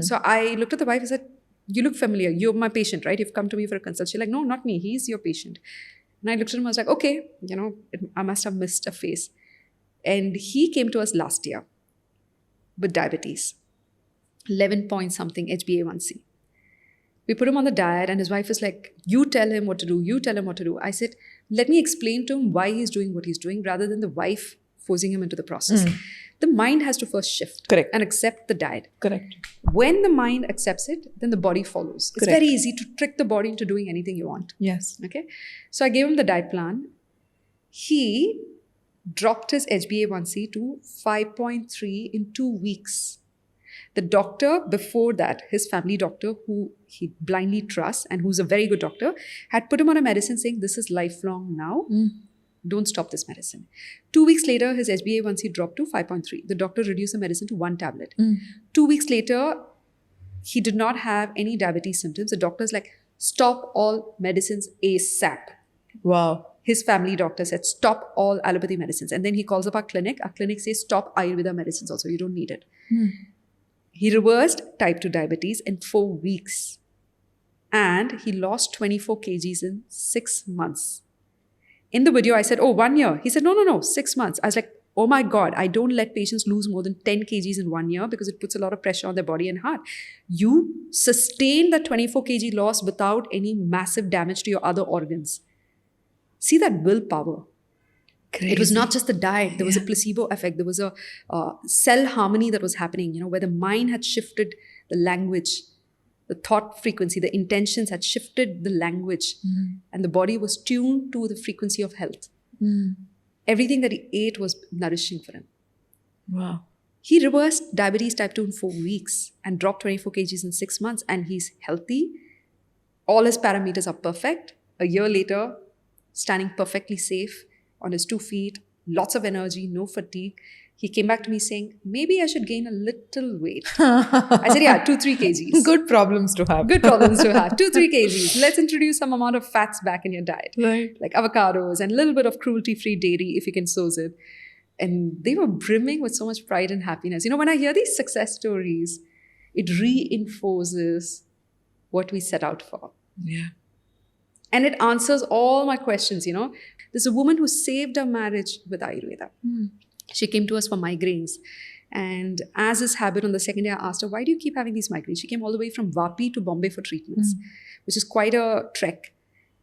So I looked at the wife and said, you look familiar. You're my patient, right? You've come to me for a consult. She's like, no, not me. He's your patient. And I looked at him. I was like, okay, I must have missed a face. And he came to us last year with diabetes, 11 point something HbA1c. We put him on the diet and his wife is like, you tell him what to do. You tell him what to do. I said, let me explain to him why he's doing what he's doing rather than the wife forcing him into the process. The mind has to first shift. Correct. And accept the diet. Correct. When the mind accepts it, then the body follows. It's Correct. very easy to trick the body into doing anything you want. Yes. Okay. So I gave him the diet plan. He dropped his HbA1c to 5.3 in 2 weeks. The doctor before that, his family doctor, who he blindly trusts and who's a very good doctor, had put him on a medicine saying, this is lifelong now. Don't stop this medicine. 2 weeks later, his HbA1c dropped to 5.3. The doctor reduced the medicine to 1 tablet. 2 weeks later, he did not have any diabetes symptoms. The doctor's like, stop all medicines ASAP. Wow. His family doctor said, stop all allopathy medicines. And then he calls up our clinic. Our clinic says, stop Ayurveda medicines also. You don't need it. He reversed type 2 diabetes in 4 weeks. And he lost 24 kgs in 6 months. In the video, I said, 1 year. He said, no, 6 months. I was like, oh my God, I don't let patients lose more than 10 kgs in 1 year because it puts a lot of pressure on their body and heart. You sustain that 24 kg loss without any massive damage to your other organs. See that willpower. Crazy. It was not just the diet. There was a placebo effect. There was a cell harmony that was happening, where the mind had shifted the language. The thought frequency, the intentions had shifted the language and the body was tuned to the frequency of health. Everything that he ate was nourishing for him. Wow. He reversed diabetes type 2 in 4 weeks and dropped 24 kgs in 6 months and he's healthy. All his parameters are perfect. A year later, standing perfectly safe on his 2 feet, lots of energy, no fatigue. He came back to me saying, maybe I should gain a little weight. I said, yeah, 2-3 kgs. Good problems to have. Good problems to have. 2-3 kgs. Let's introduce some amount of fats back in your diet. Right. Like avocados and a little bit of cruelty-free dairy if you can source it. And they were brimming with so much pride and happiness. When I hear these success stories, it reinforces what we set out for. Yeah. And it answers all my questions, There's a woman who saved her marriage with Ayurveda. She came to us for migraines. And as is habit, on the second day, I asked her, why do you keep having these migraines? She came all the way from Vapi to Bombay for treatments, which is quite a trek.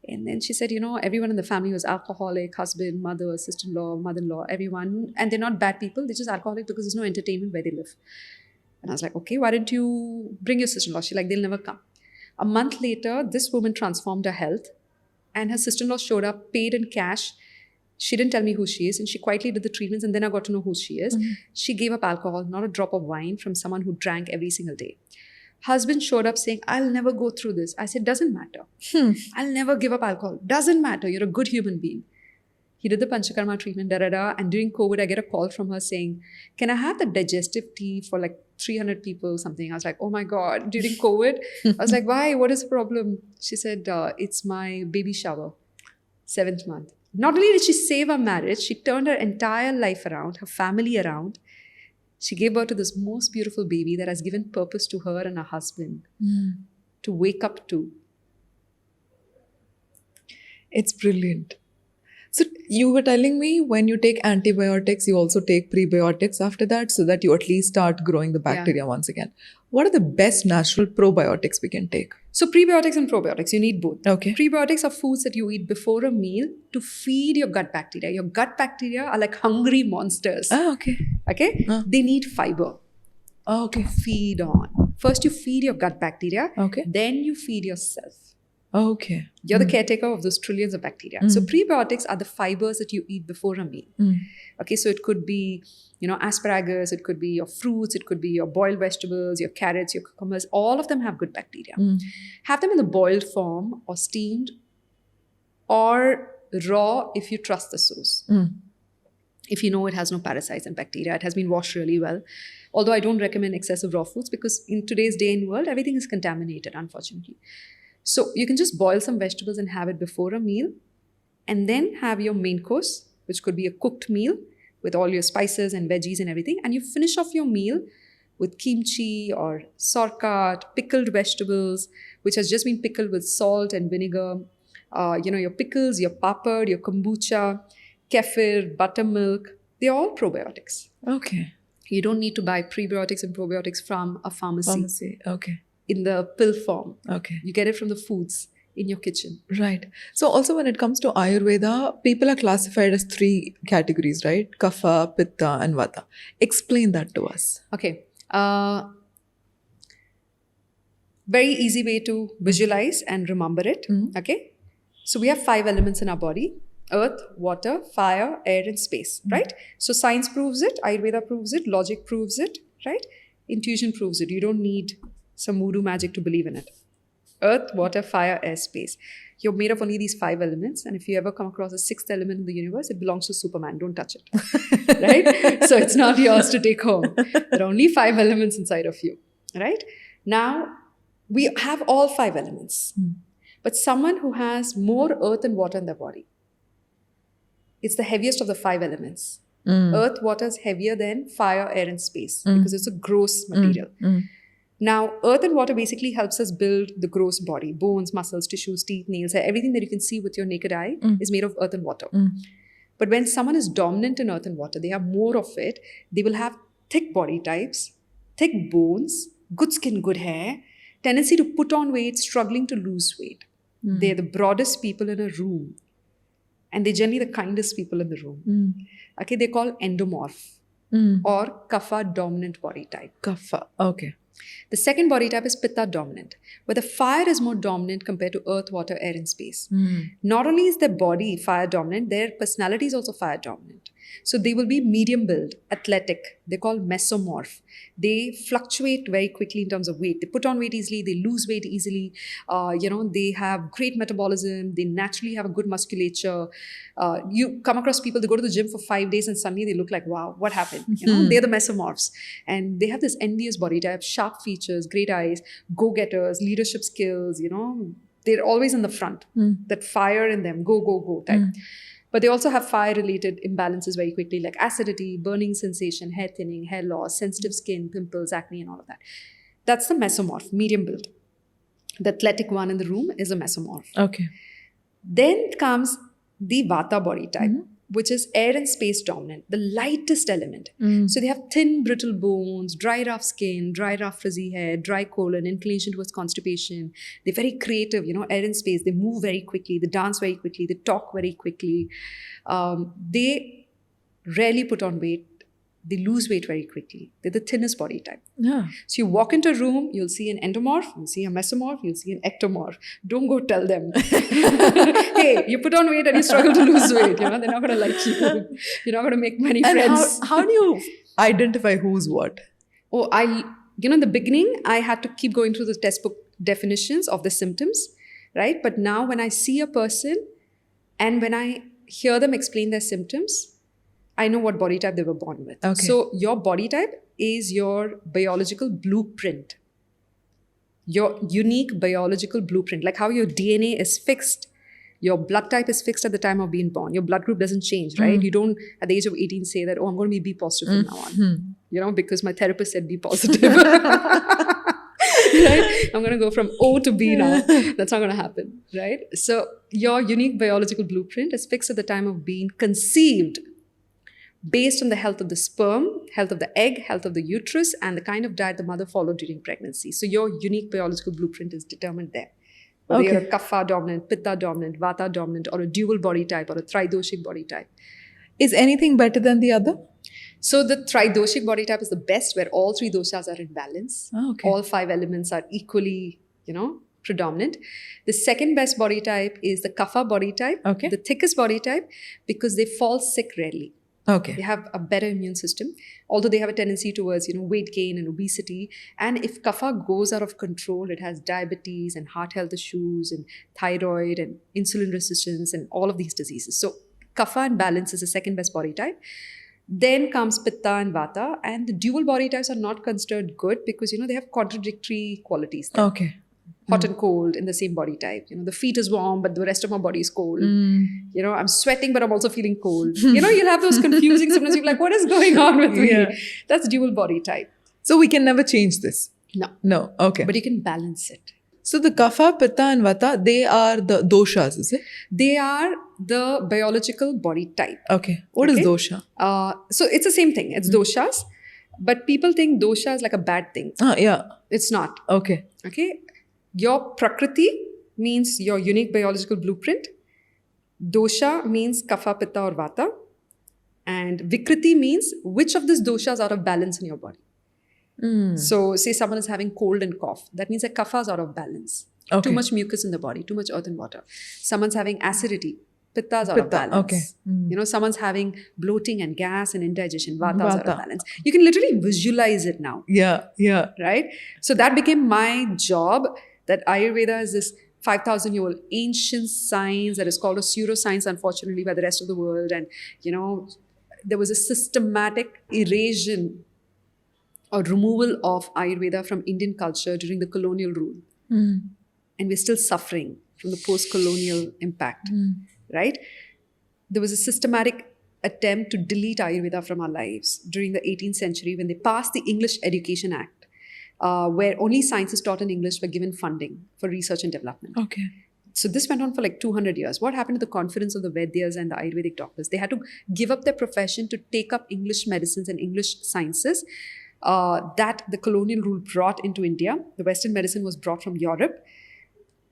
And then she said, everyone in the family was alcoholic, husband, mother, sister-in-law, mother-in-law, everyone. And they're not bad people. They're just alcoholic because there's no entertainment where they live. And I was like, okay, why don't you bring your sister-in-law? She's like, they'll never come. A month later, this woman transformed her health. And her sister-in-law showed up, paid in cash. She didn't tell me who she is. And she quietly did the treatments. And then I got to know who she is. She gave up alcohol, not a drop of wine, from someone who drank every single day. Husband showed up saying, I'll never go through this. I said, doesn't matter. I'll never give up alcohol. Doesn't matter. You're a good human being. He did the Panchakarma treatment, and during COVID, I get a call from her saying, can I have the digestive tea for like 300 people, something? I was like, oh my God, during COVID? I was like, why? What is the problem? She said, it's my baby shower, 7th month. Not only did she save her marriage, she turned her entire life around, her family around. She gave birth to this most beautiful baby that has given purpose to her and her husband to wake up to. It's brilliant. So you were telling me when you take antibiotics, you also take prebiotics after that so that you at least start growing the bacteria once again. What are the best natural probiotics we can take? So prebiotics and probiotics, you need both. Okay. Prebiotics are foods that you eat before a meal to feed your gut bacteria. Your gut bacteria are like hungry monsters. Okay. Okay? They need fiber. Okay. Feed on. First you feed your gut bacteria. Okay. Then you feed yourself. Okay. You're the caretaker of those trillions of bacteria. So prebiotics are the fibers that you eat before a meal. Okay, so it could be, asparagus, it could be your fruits, it could be your boiled vegetables, your carrots, your cucumbers. All of them have good bacteria. Have them in the boiled form or steamed or raw if you trust the source. If you know it has no parasites and bacteria, it has been washed really well. Although I don't recommend excessive raw foods because in today's day and world, everything is contaminated, unfortunately. So you can just boil some vegetables and have it before a meal and then have your main course, which could be a cooked meal with all your spices and veggies and everything. And you finish off your meal with kimchi or sauerkraut, pickled vegetables, which has just been pickled with salt and vinegar. Your pickles, your papad, your kombucha, kefir, buttermilk, they're all probiotics. Okay. You don't need to buy prebiotics and probiotics from a pharmacy. Okay. In the pill form. Okay. You get it from the foods in your kitchen. Right. So also when it comes to Ayurveda, people are classified as 3 categories, right? Kapha, Pitta and Vata. Explain that to us. Okay. Very easy way to visualize and remember it. Okay. So we have 5 elements in our body: earth, water, fire, air and space, right? So science proves it, Ayurveda proves it, logic proves it, right? Intuition proves it. You don't need some voodoo magic to believe in it. Earth, water, fire, air, space. You're made of only these 5 elements. And if you ever come across a 6th element in the universe, it belongs to Superman. Don't touch it. Right? So it's not yours to take home. There are only 5 elements inside of you. Right? Now, we have all 5 elements. But someone who has more earth and water in their body, it's the heaviest of the 5 elements. Earth, water is heavier than fire, air, and space because it's a gross material. Now, earth and water basically helps us build the gross body. Bones, muscles, tissues, teeth, nails, everything that you can see with your naked eye is made of earth and water. But when someone is dominant in earth and water, they have more of it. They will have thick body types, thick bones, good skin, good hair, tendency to put on weight, struggling to lose weight. They're the broadest people in a room. And they're generally the kindest people in the room. Okay, they're called endomorph or kapha dominant body type. Kapha. Okay. The second body type is pitta dominant, where the fire is more dominant compared to earth, water, air, and space. Not only is their body fire dominant, their personality is also fire dominant. So they will be medium build, athletic. They're called mesomorph. They fluctuate very quickly in terms of weight. They put on weight easily. They lose weight easily. They have great metabolism. They naturally have a good musculature. You come across people, they go to the gym for 5 days and suddenly they look like, wow, what happened? They're the mesomorphs. And they have this envious body type, sharp features, great eyes, go-getters, leadership skills, They're always in the front. That fire in them, go, go, go type. But they also have fire-related imbalances very quickly, like acidity, burning sensation, hair thinning, hair loss, sensitive skin, pimples, acne, and all of that. That's the mesomorph, medium build. The athletic one in the room is a mesomorph. Okay. Then comes the Vata body type. which is air and space dominant, the lightest element. So they have thin, brittle bones, dry, rough skin, dry, rough, frizzy hair, dry colon, inclination towards constipation. They're very creative, air and space. They move very quickly, they dance very quickly, they talk very quickly. They rarely put on weight. They lose weight very quickly. They're the thinnest body type. Yeah. So you walk into a room, you'll see an endomorph, you'll see a mesomorph, you'll see an ectomorph. Don't go tell them, hey, you put on weight and you struggle to lose weight. They're not going to like you. You're not going to make many And friends. how do you identify who's what? Oh, in the beginning, I had to keep going through the textbook definitions of the symptoms, right? But now when I see a person and when I hear them explain their symptoms, I know what body type they were born with. Okay. So your body type is your biological blueprint. Your unique biological blueprint. Like how your DNA is fixed. Your blood type is fixed at the time of being born. Your blood group doesn't change, right? You don't, at the age of 18, say that, I'm going to be B positive from now on. Because my therapist said B positive. Right? I'm going to go from O to B now. That's not going to happen, right? So your unique biological blueprint is fixed at the time of being conceived, based on the health of the sperm, health of the egg, health of the uterus, and the kind of diet the mother followed during pregnancy. So your unique biological blueprint is determined there. Whether you're a kapha dominant, pitta dominant, vata dominant, or a dual body type, or a tridoshic body type. Is anything better than the other? So the tridoshic body type is the best, where all three doshas are in balance. Okay. All 5 elements are equally, predominant. The second best body type is the kapha body type, the thickest body type, because they fall sick rarely. Okay. They have a better immune system, although they have a tendency towards, weight gain and obesity. And if kapha goes out of control, it has diabetes and heart health issues and thyroid and insulin resistance and all of these diseases. So kapha and balance is the second best body type. Then comes pitta and vata, and the dual body types are not considered good because, they have contradictory qualities there. Okay. Hot and cold in the same body type. The feet is warm, but the rest of my body is cold. I'm sweating, but I'm also feeling cold. You'll have those confusing symptoms. You're like, what is going on with me? That's dual body type. So we can never change this? No. Okay. But you can balance it. So the kapha, pitta and vata, they are the doshas, is it? They are the biological body type. Okay. What is dosha? So it's the same thing. It's doshas. But people think dosha is like a bad thing. Yeah. It's not. Okay. Your prakriti means your unique biological blueprint. Dosha means kapha, pitta or vata. And vikriti means which of these doshas are out of balance in your body. So say someone is having cold and cough. That means that kapha is out of balance. Too much mucus in the body, too much earth and water. Someone's having acidity. Pitta is out of balance. Okay. Someone's having bloating and gas and indigestion. Vata is out of balance. You can literally visualize it now. Yeah. Right? So that became my job. That Ayurveda is this 5,000-year-old ancient science that is called a pseudoscience, unfortunately, by the rest of the world. And, there was a systematic erasion or removal of Ayurveda from Indian culture during the colonial rule. And we're still suffering from the post-colonial impact, right? There was a systematic attempt to delete Ayurveda from our lives during the 18th century when they passed the English Education Act. Where only sciences taught in English were given funding for research and development. Okay. So this went on for like 200 years. What happened to the confidence of the Vaidyas and the Ayurvedic doctors? They had to give up their profession to take up English medicines and English sciences that the colonial rule brought into India. The Western medicine was brought from Europe,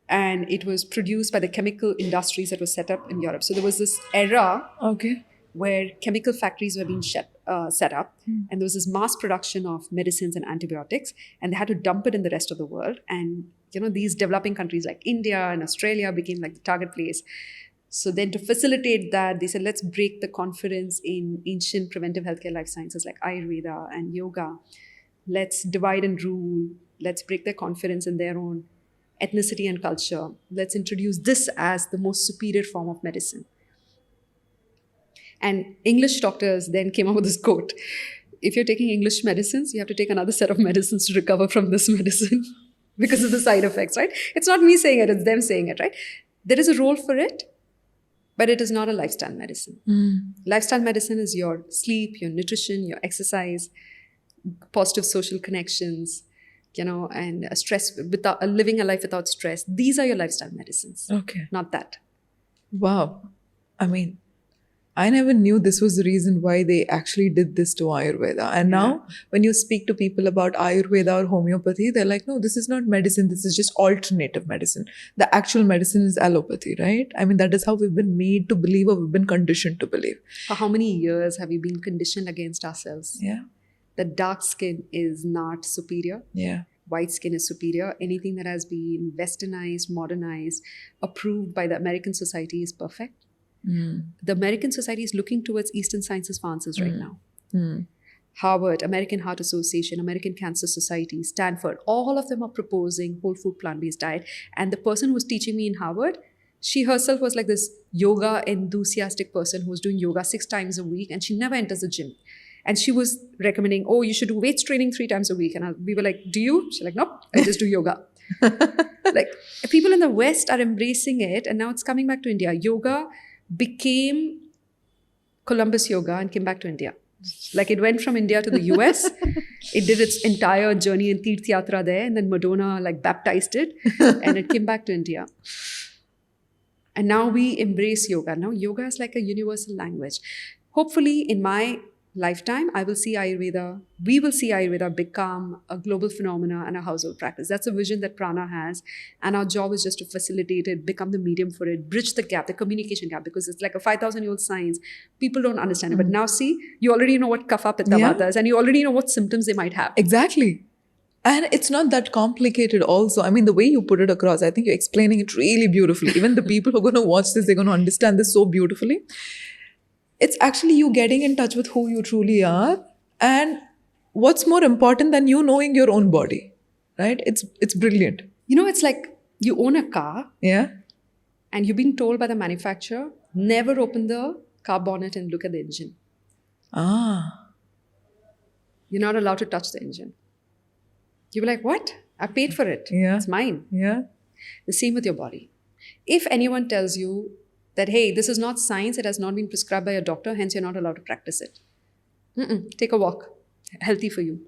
and it was produced by the chemical industries that were set up in Europe. So there was this era where chemical factories were being set up, and there was this mass production of medicines and antibiotics, and they had to dump it in the rest of the world. And these developing countries like India and Australia became like the target place. So then to facilitate that, they said, let's break the confidence in ancient preventive healthcare life sciences like Ayurveda and yoga. Let's divide and rule. Let's break their confidence in their own ethnicity and culture. Let's introduce this as the most superior form of medicine. And English doctors then came up with this quote: if you're taking English medicines, you have to take another set of medicines to recover from this medicine because of the side effects, right? It's not me saying it, it's them saying it, right? There is a role for it, but it is not a lifestyle medicine. Lifestyle medicine is your sleep, your nutrition, your exercise, positive social connections, and living a life without stress. These are your lifestyle medicines. Okay. Not that. Wow. I mean, I never knew this was the reason why they actually did this to Ayurveda. And now, when you speak to people about Ayurveda or homeopathy, they're like, no, this is not medicine. This is just alternative medicine. The actual medicine is allopathy, right? I mean, that is how we've been made to believe or we've been conditioned to believe. For how many years have we been conditioned against ourselves? Yeah. That dark skin is not superior. Yeah. White skin is superior. Anything that has been westernized, modernized, approved by the American society is perfect. The American society is looking towards Eastern sciences for answers right now. Harvard, American Heart Association, American Cancer Society, Stanford, all of them are proposing whole food plant-based diet. And the person who was teaching me in Harvard, she herself was like this yoga enthusiastic person who was doing yoga 6 times a week, and she never enters the gym. And she was recommending, oh, you should do weights training 3 times a week. And we were like, do you? She's like, nope, I just do yoga. Like, people in the West are embracing it, and now it's coming back to India. Yoga became Columbus yoga and came back to India. Like, it went from India to the US. It did its entire journey in Tirth Yatra there, and then Madonna like baptized it, and it came back to India. And now we embrace yoga. Now yoga is like a universal language. Hopefully, in my lifetime, I will see Ayurveda, we will see Ayurveda become a global phenomena and a household practice. That's a vision that Prana has. And our job is just to facilitate it, become the medium for it, bridge the gap, the communication gap, because it's like a 5,000-year-old science. People don't understand it. But now see, you already know what Kapha, Pitta, Vata is, and you already know what symptoms they might have. Exactly. And it's not that complicated also. I mean, the way you put it across, I think you're explaining it really beautifully. Even the people who are going to watch this, they're going to understand this so beautifully. It's actually you getting in touch with who you truly are. And what's more important than you knowing your own body, right? It's brilliant. You know, it's like you own a car. Yeah. And you've been told by the manufacturer, never open the car bonnet and look at the engine. You're not allowed to touch the engine. You were like, what? I paid for it. Yeah. It's mine. Yeah. The same with your body. If anyone tells you that, hey, this is not science, it has not been prescribed by a doctor, hence you're not allowed to practice it. Take a walk. Healthy for you.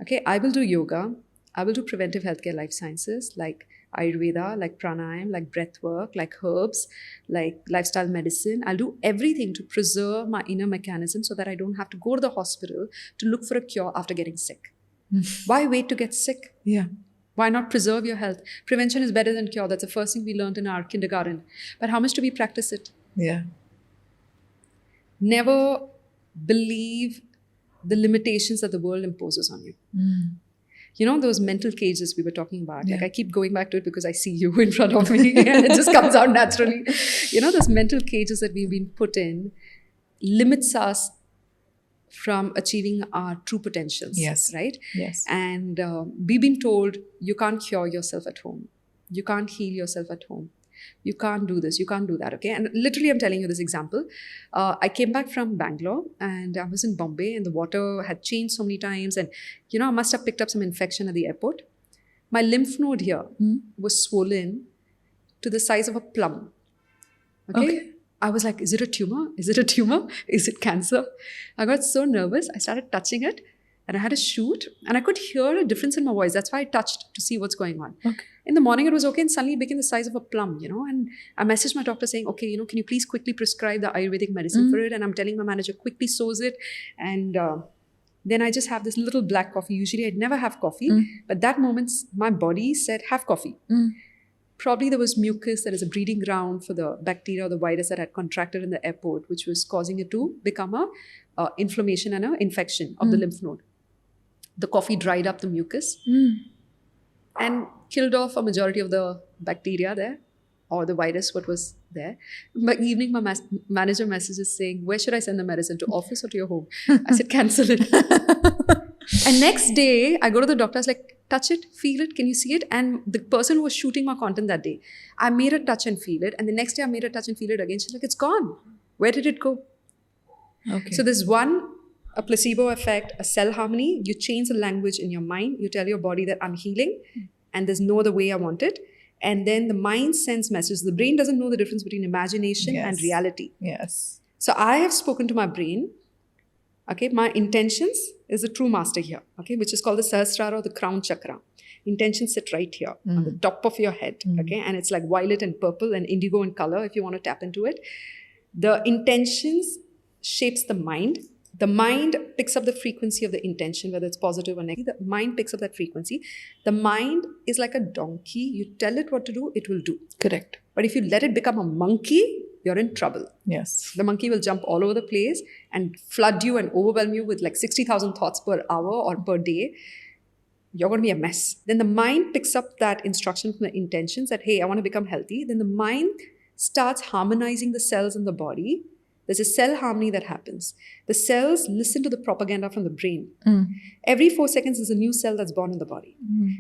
Okay, I will do yoga. I will do preventive healthcare life sciences like Ayurveda, like pranayam, like breathwork, like herbs, like lifestyle medicine. I'll do everything to preserve my inner mechanism so that I don't have to go to the hospital to look for a cure after getting sick. Why wait to get sick? Yeah. Why not preserve your health? Prevention is better than cure. That's the first thing we learned in our kindergarten. But how much do we practice it? Yeah. Never believe the limitations that the world imposes on you. You know, those mental cages we were talking about. Yeah. Like, I keep going back to it because I see you in front of me and it just comes out naturally. You know, those mental cages that we've been put in limits us from achieving our true potentials. Yes. Right? Yes. And we've been told you can't cure yourself at home. You can't heal yourself at home. You can't do this. You can't do that. Okay. And literally, I'm telling you this example. I came back from Bangalore and I was in Bombay and the water had changed so many times. And, you know, I must have picked up some infection at the airport. My lymph node here was swollen to the size of a plum. Okay. I was like, is it a tumor? Is it a tumor? Is it cancer? I got so nervous. I started touching it and I had a shoot and I could hear a difference in my voice. That's why I touched to see what's going on. Okay. In the morning, it was okay. And suddenly it became the size of a plum, you know. And I messaged my doctor saying, okay, you know, can you please quickly prescribe the Ayurvedic medicine for it? And I'm telling my manager, quickly sews it. And then I just have this little black coffee. Usually I'd never have coffee. But that moment, my body said, have coffee. Probably there was mucus that is a breeding ground for the bacteria or the virus that had contracted in the airport, which was causing it to become a inflammation and an infection of the lymph node. The coffee dried up the mucus and killed off a majority of the bacteria there or the virus, what was there. By evening, my manager messages saying, where should I send the medicine? To office or to your home? I said, cancel it. And next day, I go to the doctor. I was like, touch it, feel it, can you see it? And the person who was shooting my content that day, I made her touch and feel it. And the next day, I made her touch and feel it again. She's like, it's gone. Where did it go? Okay. So there's a placebo effect, a cell harmony. You change the language in your mind. You tell your body that I'm healing and there's no other way I want it. And then the mind sends messages. The brain doesn't know the difference between imagination and reality. Yes. So I have spoken to my brain. Okay, my intentions is the true master here, okay, which is called the Sahasrara or the crown chakra. Intentions sit right here on the top of your head, okay, and it's like violet and purple and indigo in color if you want to tap into it. The intentions shapes the mind. The mind picks up the frequency of the intention, whether it's positive or negative. The mind picks up that frequency. The mind is like a donkey. You tell it what to do, it will do. Correct. But if you let it become a monkey, you're in trouble. Yes. The monkey will jump all over the place and flood you and overwhelm you with like 60,000 thoughts per hour or per day. You're going to be a mess. Then the mind picks up that instruction from the intentions that, hey, I want to become healthy. Then the mind starts harmonizing the cells in the body. There's a cell harmony that happens. The cells listen to the propaganda from the brain. Every 4 seconds, there's a new cell that's born in the body.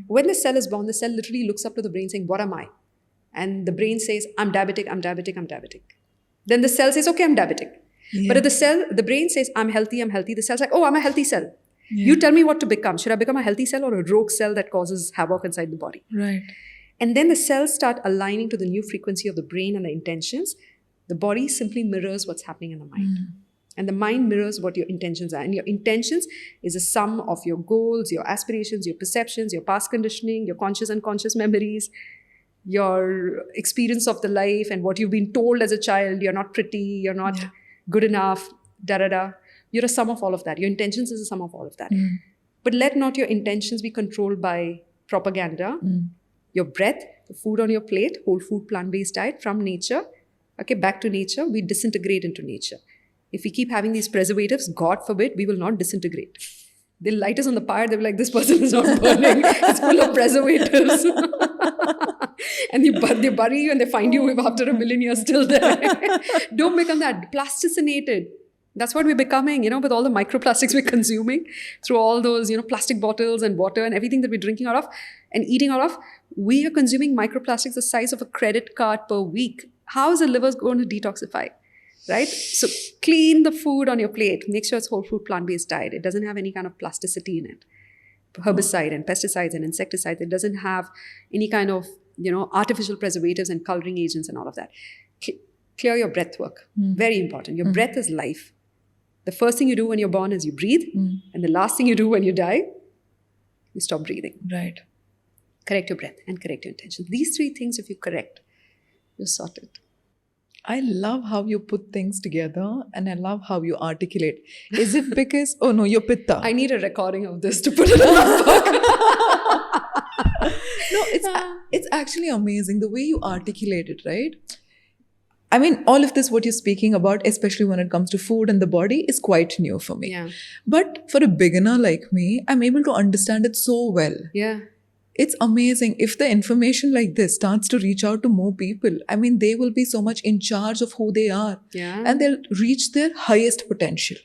When the cell is born, the cell literally looks up to the brain saying, what am I? And the brain says, I'm diabetic, I'm diabetic, I'm diabetic. Then the cell says, okay, I'm diabetic. Yeah. But if the brain says, I'm healthy, the cell's like, oh, I'm a healthy cell. Yeah. You tell me what to become. Should I become a healthy cell or a rogue cell that causes havoc inside the body? Right. And then the cells start aligning to the new frequency of the brain and the intentions. The body simply mirrors what's happening in the mind. And the mind mirrors what your intentions are. And your intentions is a sum of your goals, your aspirations, your perceptions, your past conditioning, your conscious and unconscious memories, your experience of the life and what you've been told as a child. You're not pretty, you're not good enough, da-da-da. You're a sum of all of that. Your intentions is a sum of all of that. But let not your intentions be controlled by propaganda. Your breath, the food on your plate, whole food, plant-based diet from nature. Okay, back to nature. We disintegrate into nature. If we keep having these preservatives, God forbid, we will not disintegrate. They'll light us on the fire. They'll be like, this person is not burning. It's full of preservatives. And they bury you and they find you after 1 million years still there. Don't become that. Plasticinated. That's what we're becoming, with all the microplastics we're consuming through all those, plastic bottles and water and everything that we're drinking out of and eating out of. We are consuming microplastics the size of a credit card per week. How is the liver going to detoxify? Right? So clean the food on your plate. Make sure it's whole food, plant-based diet. It doesn't have any kind of plasticity in it. Herbicide and pesticides and insecticides. It doesn't have any kind of, artificial preservatives and coloring agents and all of that. Clear your breath work. Very important. Your breath is life. The first thing you do when you're born is you breathe. And the last thing you do when you die, you stop breathing. Right. Correct your breath and correct your intention. These 3 things, if you correct, you're sorted. I love how you put things together and I love how you articulate. Is it because, oh no, you're Pitta. I need a recording of this to put it on the book. No, it's actually amazing the way you articulate it, right? I mean, all of this, what you're speaking about, especially when it comes to food and the body, is quite new for me. Yeah. But for a beginner like me, I'm able to understand it so well. Yeah. It's amazing. If the information like this starts to reach out to more people, I mean, they will be so much in charge of who they are. Yeah. And they'll reach their highest potential.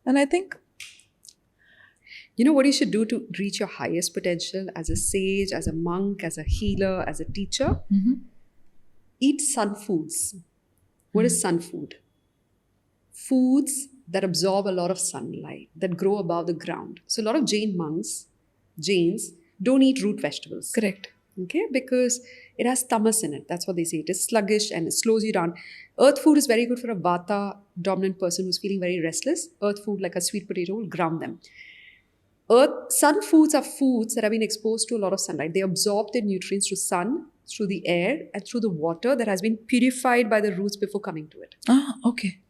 And I think, you know what you should do to reach your highest potential as a sage, as a monk, as a healer, as a teacher? Eat sun foods. What is sun food? Foods that absorb a lot of sunlight, that grow above the ground. So a lot of Jains, don't eat root vegetables. correct. Okay, because it has tamas in it. That's what they say. It is sluggish and it slows you down. Earth food is very good for a Vata dominant person who's feeling very restless. Earth food, like a sweet potato, will ground them. Sun foods are foods that have been exposed to a lot of sunlight. They absorb their nutrients through sun, through the air, and through the water that has been purified by the roots before coming to it. Ah, okay.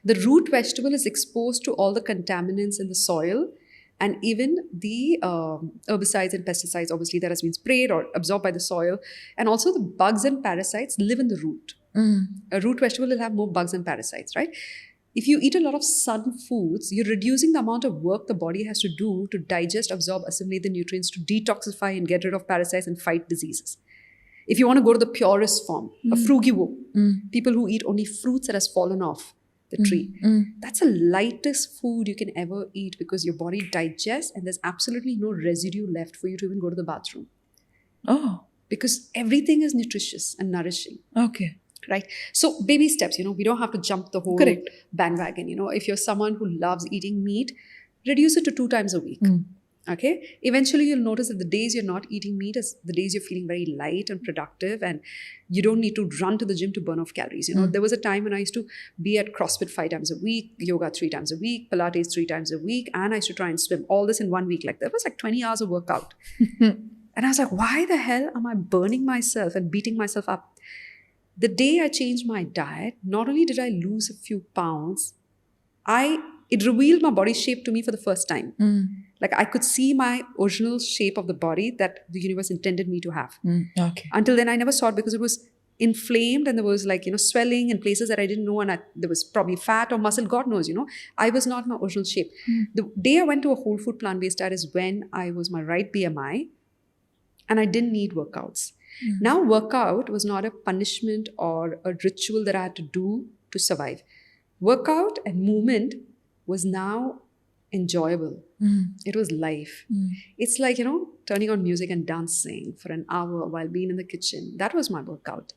The root vegetable is exposed to all the contaminants in the soil and even the herbicides and pesticides, obviously, that has been sprayed or absorbed by the soil. And also the bugs and parasites live in the root. A root vegetable will have more bugs and parasites, right? If you eat a lot of sun foods, you're reducing the amount of work the body has to do to digest, absorb, assimilate the nutrients, to detoxify and get rid of parasites and fight diseases. If you want to go to the purest form, a frugivo, people who eat only fruits that has fallen off the tree, that's the lightest food you can ever eat because your body digests and there's absolutely no residue left for you to even go to the bathroom. Oh, Because everything is nutritious and nourishing. okay. Right. So baby steps, we don't have to jump the whole Correct. bandwagon. If you're someone who loves eating meat, reduce it to 2 times a week. Okay. Eventually you'll notice that the days you're not eating meat is the days you're feeling very light and productive and you don't need to run to the gym to burn off calories. There was a time when I used to be at CrossFit 5 times a week, yoga 3 times a week, Pilates 3 times a week, and I used to try and swim all this in 1 week. Like that was like 20 hours of workout. And I was like, why the hell am I burning myself and beating myself up? The day I changed my diet, not only did I lose a few pounds, it revealed my body shape to me for the first time. Like I could see my original shape of the body that the universe intended me to have. Okay. Until then, I never saw it because it was inflamed and there was like, swelling in places that I didn't know, and there was probably fat or muscle, God knows, I was not my original shape. The day I went to a whole food plant-based diet is when I was my right BMI and I didn't need workouts. Now, workout was not a punishment or a ritual that I had to do to survive. Workout and movement was now enjoyable. It was life. It's like, turning on music and dancing for an hour while being in the kitchen. That was my workout.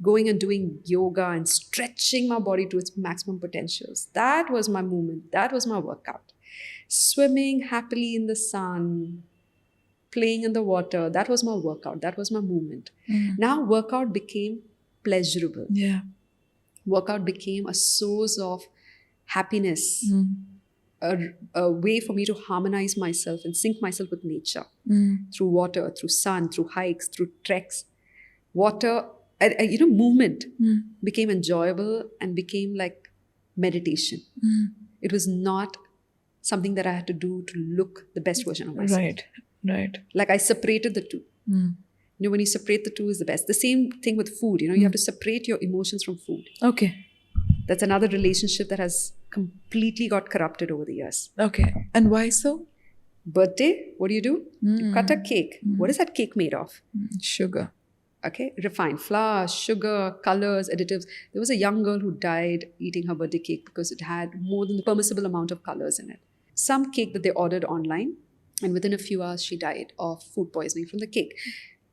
Going and doing yoga and stretching my body to its maximum potentials. That was my movement. That was my workout. Swimming happily in the sun, playing in the water. That was my workout. That was my movement. Now workout became pleasurable. Yeah. Workout became a source of happiness, a way for me to harmonize myself and sync myself with nature through water, through sun, through hikes, through treks. Water, movement became enjoyable and became like meditation. It was not something that I had to do to look the best version of myself. Right. Like I separated the two. When you separate the two is the best. The same thing with food. You have to separate your emotions from food. Okay. That's another relationship that has completely got corrupted over the years. Okay. And why so? Birthday, what do? You cut a cake. What is that cake made of? Sugar. Okay. Refined flour, sugar, colors, additives. There was a young girl who died eating her birthday cake because it had more than the permissible amount of colors in it. Some cake that they ordered online, and within a few hours she died of food poisoning from the cake.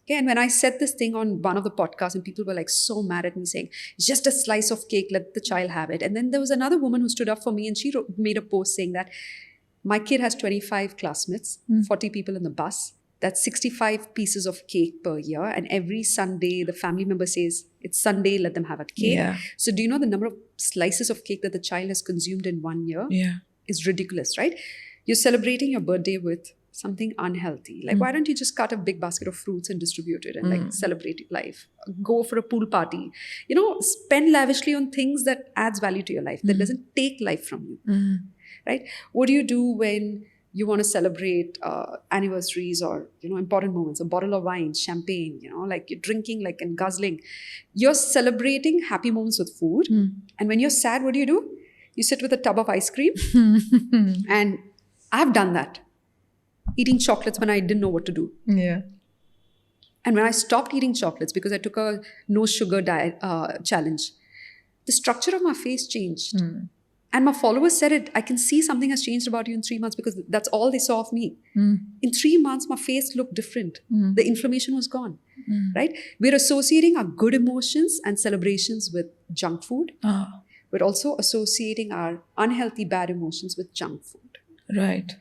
Okay, and when I said this thing on one of the podcasts, and people were like so mad at me saying, it's just a slice of cake, let the child have it. And then there was another woman who stood up for me and she made a post saying that my kid has 25 classmates, 40 people in the bus. That's 65 pieces of cake per year. And every Sunday, the family member says, it's Sunday, let them have a cake. Yeah. So do you know the number of slices of cake that the child has consumed in 1 year? Yeah. Is ridiculous, right? You're celebrating your birthday with something unhealthy. Like, why don't you just cut a big basket of fruits and distribute it and like celebrate life? Go for a pool party. Spend lavishly on things that adds value to your life, that doesn't take life from you. Right? What do you do when you want to celebrate anniversaries or, important moments? A bottle of wine, champagne, like you're drinking like and guzzling. You're celebrating happy moments with food. And when you're sad, what do? You sit with a tub of ice cream. And I've done that. Eating chocolates when I didn't know what to do. Yeah. And when I stopped eating chocolates because I took a no sugar diet challenge, the structure of my face changed. And my followers said it, I can see something has changed about you in 3 months because that's all they saw of me. In 3 months, my face looked different. The inflammation was gone, right? We're associating our good emotions and celebrations with junk food. We're also associating our unhealthy bad emotions with junk food. Right.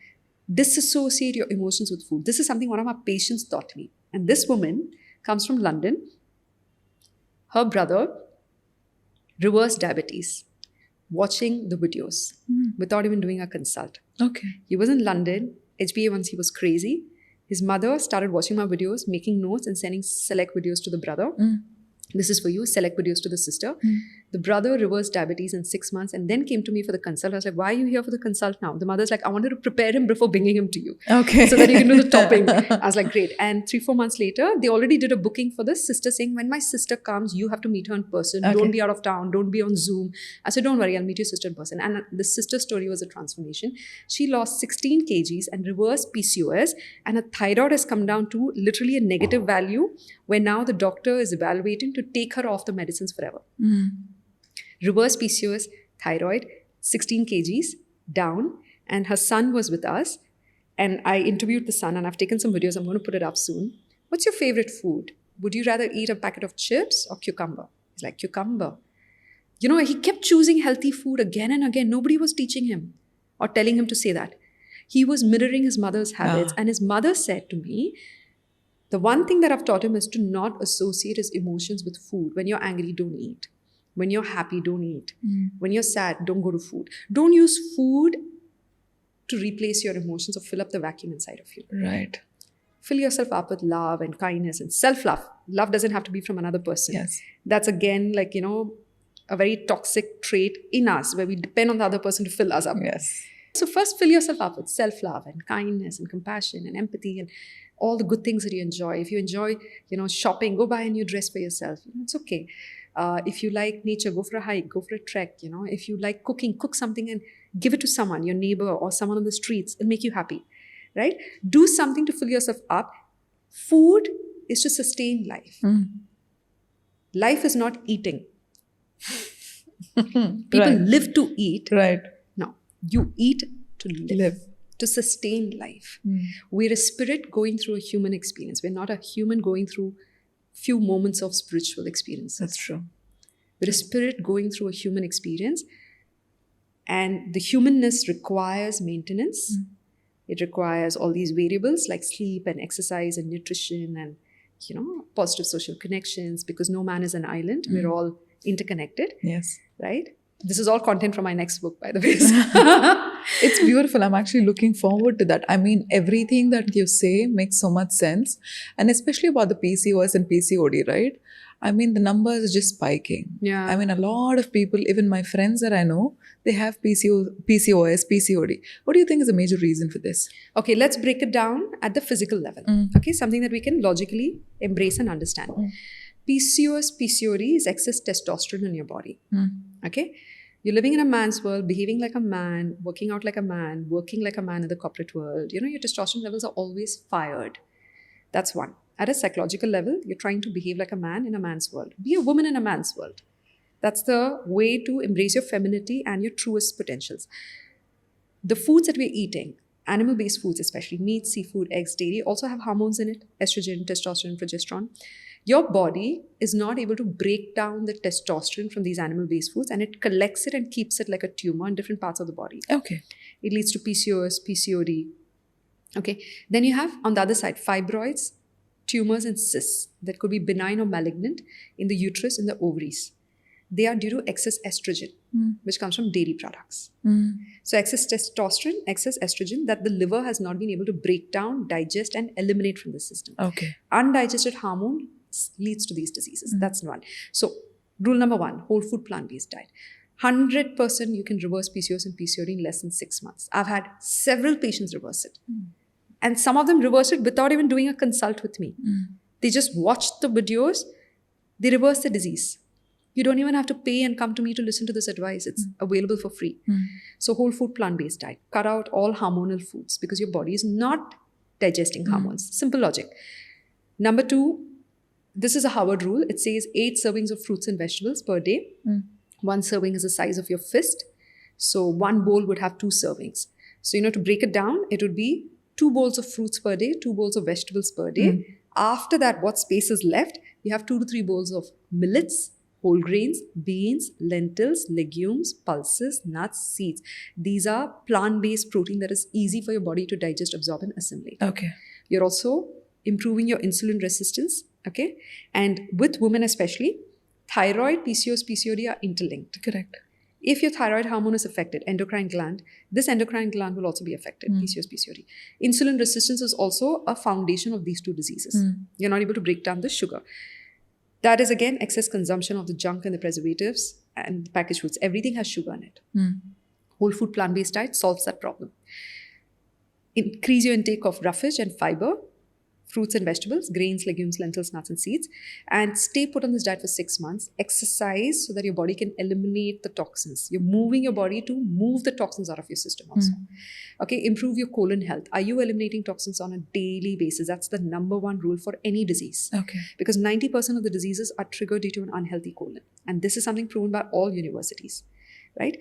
Disassociate your emotions with food. This is something one of my patients taught me. And this woman comes from London. Her brother, reverse diabetes, watching the videos without even doing a consult. Okay. He was in London, HbA1c was crazy. His mother started watching my videos, making notes and sending select videos to the brother. This is for you, select videos to the sister. The brother reversed diabetes in 6 months and then came to me for the consult. I was like, why are you here for the consult now? The mother's like, I wanted to prepare him before bringing him to you. Okay. So that you can do the topping. I was like, great. And 3-4 months later, they already did a booking for the sister saying, when my sister comes, you have to meet her in person. Okay. Don't be out of town. Don't be on Zoom. I said, don't worry, I'll meet your sister in person. And the sister story was a transformation. She lost 16 kgs and reversed PCOS. And her thyroid has come down to literally a negative value where now the doctor is evaluating to take her off the medicines forever. Reverse PCOS, thyroid, 16 kgs down, and her son was with us. And I interviewed the son, and I've taken some videos. I'm going to put it up soon. What's your favorite food? Would you rather eat a packet of chips or cucumber? He's like, cucumber. He kept choosing healthy food again and again. Nobody was teaching him or telling him to say that. He was mirroring his mother's habits. And his mother said to me, the one thing that I've taught him is to not associate his emotions with food. When you're angry, don't eat. When you're happy, don't eat. When you're sad, don't go to food. Don't use food to replace your emotions or fill up the vacuum inside of you. Right. Fill yourself up with love and kindness and self-love. Love doesn't have to be from another person. Yes. That's again, like, a very toxic trait in us where we depend on the other person to fill us up. Yes. So first fill yourself up with self-love and kindness and compassion and empathy and all the good things that you enjoy. If you enjoy, shopping, go buy a new dress for yourself. It's okay. If you like nature, go for a hike, go for a trek. If you like cooking, cook something and give it to someone, your neighbor or someone on the streets. It'll make you happy, right? Do something to fill yourself up. Food is to sustain life. Life is not eating. People Right. live to eat. Right. No, you eat to live. To sustain life. We're a spirit going through a human experience. We're not a human going through few moments of spiritual experiences. That's true. We're a spirit going through a human experience, and the humanness requires maintenance. It requires all these variables like sleep and exercise and nutrition and positive social connections, because no man is an island. We're all interconnected. Yes. Right? This is all content from my next book, by the way. It's beautiful. I'm actually looking forward to that. I mean, everything that you say makes so much sense. And especially about the PCOS and PCOD, right? I mean, the numbers are just spiking. Yeah. I mean, a lot of people, even my friends that I know, they have PCOS, PCOD. What do you think is a major reason for this? Okay, let's break it down at the physical level. Okay, something that we can logically embrace and understand. PCOS, PCOD is excess testosterone in your body. Okay? You're living in a man's world, behaving like a man, working out like a man, working like a man in the corporate world. Your testosterone levels are always fired. That's one. At a psychological level, you're trying to behave like a man in a man's world. Be a woman in a man's world. That's the way to embrace your femininity and your truest potentials. The foods that we're eating, animal-based foods, especially meat, seafood, eggs, dairy, also have hormones in it, estrogen, testosterone, progesterone. Your body is not able to break down the testosterone from these animal-based foods, and it collects it and keeps it like a tumor in different parts of the body. Okay. It leads to PCOS, PCOD. Okay. Then you have, on the other side, fibroids, tumors, and cysts that could be benign or malignant in the uterus, in the ovaries. They are due to excess estrogen, which comes from dairy products. So excess testosterone, excess estrogen that the liver has not been able to break down, digest, and eliminate from the system. Okay. Undigested hormone leads to these diseases. That's one. So rule number one, whole food plant-based diet. 100% you can reverse PCOS and PCOD in less than 6 months. I've had several patients reverse it. And some of them reversed it without even doing a consult with me. They just watched the videos. They reversed the disease. You don't even have to pay and come to me to listen to this advice. It's available for free. So whole food plant-based diet. Cut out all hormonal foods because your body is not digesting hormones. Simple logic. Number two, this is a Howard rule. It says 8 servings of fruits and vegetables per day. 1 serving is the size of your fist. So 1 bowl would have 2 servings. So, to break it down, it would be 2 bowls of fruits per day, 2 bowls of vegetables per day. After that, what space is left? You have 2 to 3 bowls of millets, whole grains, beans, lentils, legumes, pulses, nuts, seeds. These are plant-based protein that is easy for your body to digest, absorb, and assimilate. Okay. You're also improving your insulin resistance. Okay. And with women especially, thyroid, PCOS, PCOD are interlinked. Correct. If your thyroid hormone is affected, endocrine gland, this endocrine gland will also be affected, PCOS, PCOD. Insulin resistance is also a foundation of these 2 diseases. You're not able to break down the sugar. That is, again, excess consumption of the junk and the preservatives and the packaged foods. Everything has sugar in it. Whole food plant-based diet solves that problem. Increase your intake of roughage and fiber, fruits and vegetables, grains, legumes, lentils, nuts, and seeds, and stay put on this diet for 6 months. Exercise so that your body can eliminate the toxins. You're moving your body to move the toxins out of your system also. Okay, improve your colon health. Are you eliminating toxins on a daily basis? That's the number 1 rule for any disease. Okay. Because 90% of the diseases are triggered due to an unhealthy colon. And this is something proven by all universities, right?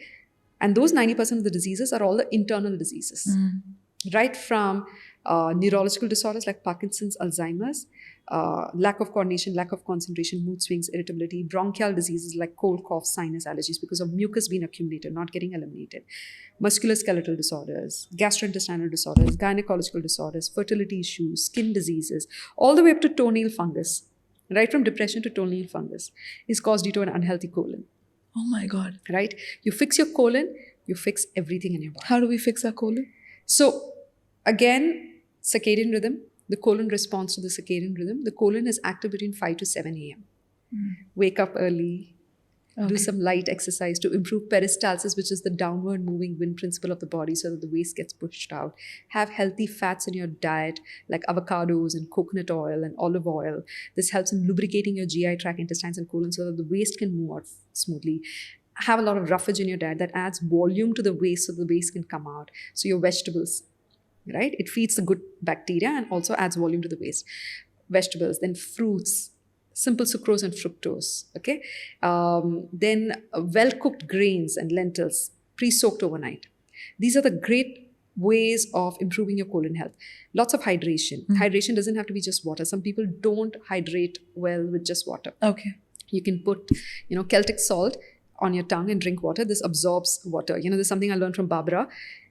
And those 90% of the diseases are all the internal diseases, right from neurological disorders like Parkinson's, Alzheimer's, lack of coordination, lack of concentration, mood swings, irritability, bronchial diseases like cold, cough, sinus allergies because of mucus being accumulated, not getting eliminated, musculoskeletal disorders, gastrointestinal disorders, gynecological disorders, fertility issues, skin diseases, all the way up to toenail fungus, right from depression to toenail fungus, is caused due to an unhealthy colon. Oh my God. Right? You fix your colon, you fix everything in your body. How do we fix our colon? So, again, circadian rhythm, The colon responds to the circadian rhythm. The colon is active between 5 to 7 a.m. Wake up early, do some light exercise to improve peristalsis, which is the downward moving wind principle of the body, so that the waste gets pushed out. Have healthy fats in your diet, like avocados and coconut oil and olive oil. This helps in lubricating your GI tract, intestines, and colon, so that the waste can move out smoothly. Have a lot of roughage in your diet that adds volume to the waste, so the waste can come out. So your vegetables, right? It feeds the good bacteria and also adds volume to the waste. Vegetables, then fruits, simple sucrose and fructose, okay? Then well-cooked grains and lentils, pre-soaked overnight. These are the great ways of improving your colon health. Lots of hydration. Hydration doesn't have to be just water. Some people don't hydrate well with just water. Okay. You can put, Celtic salt on your tongue and drink water. This absorbs water. There's something I learned from Barbara.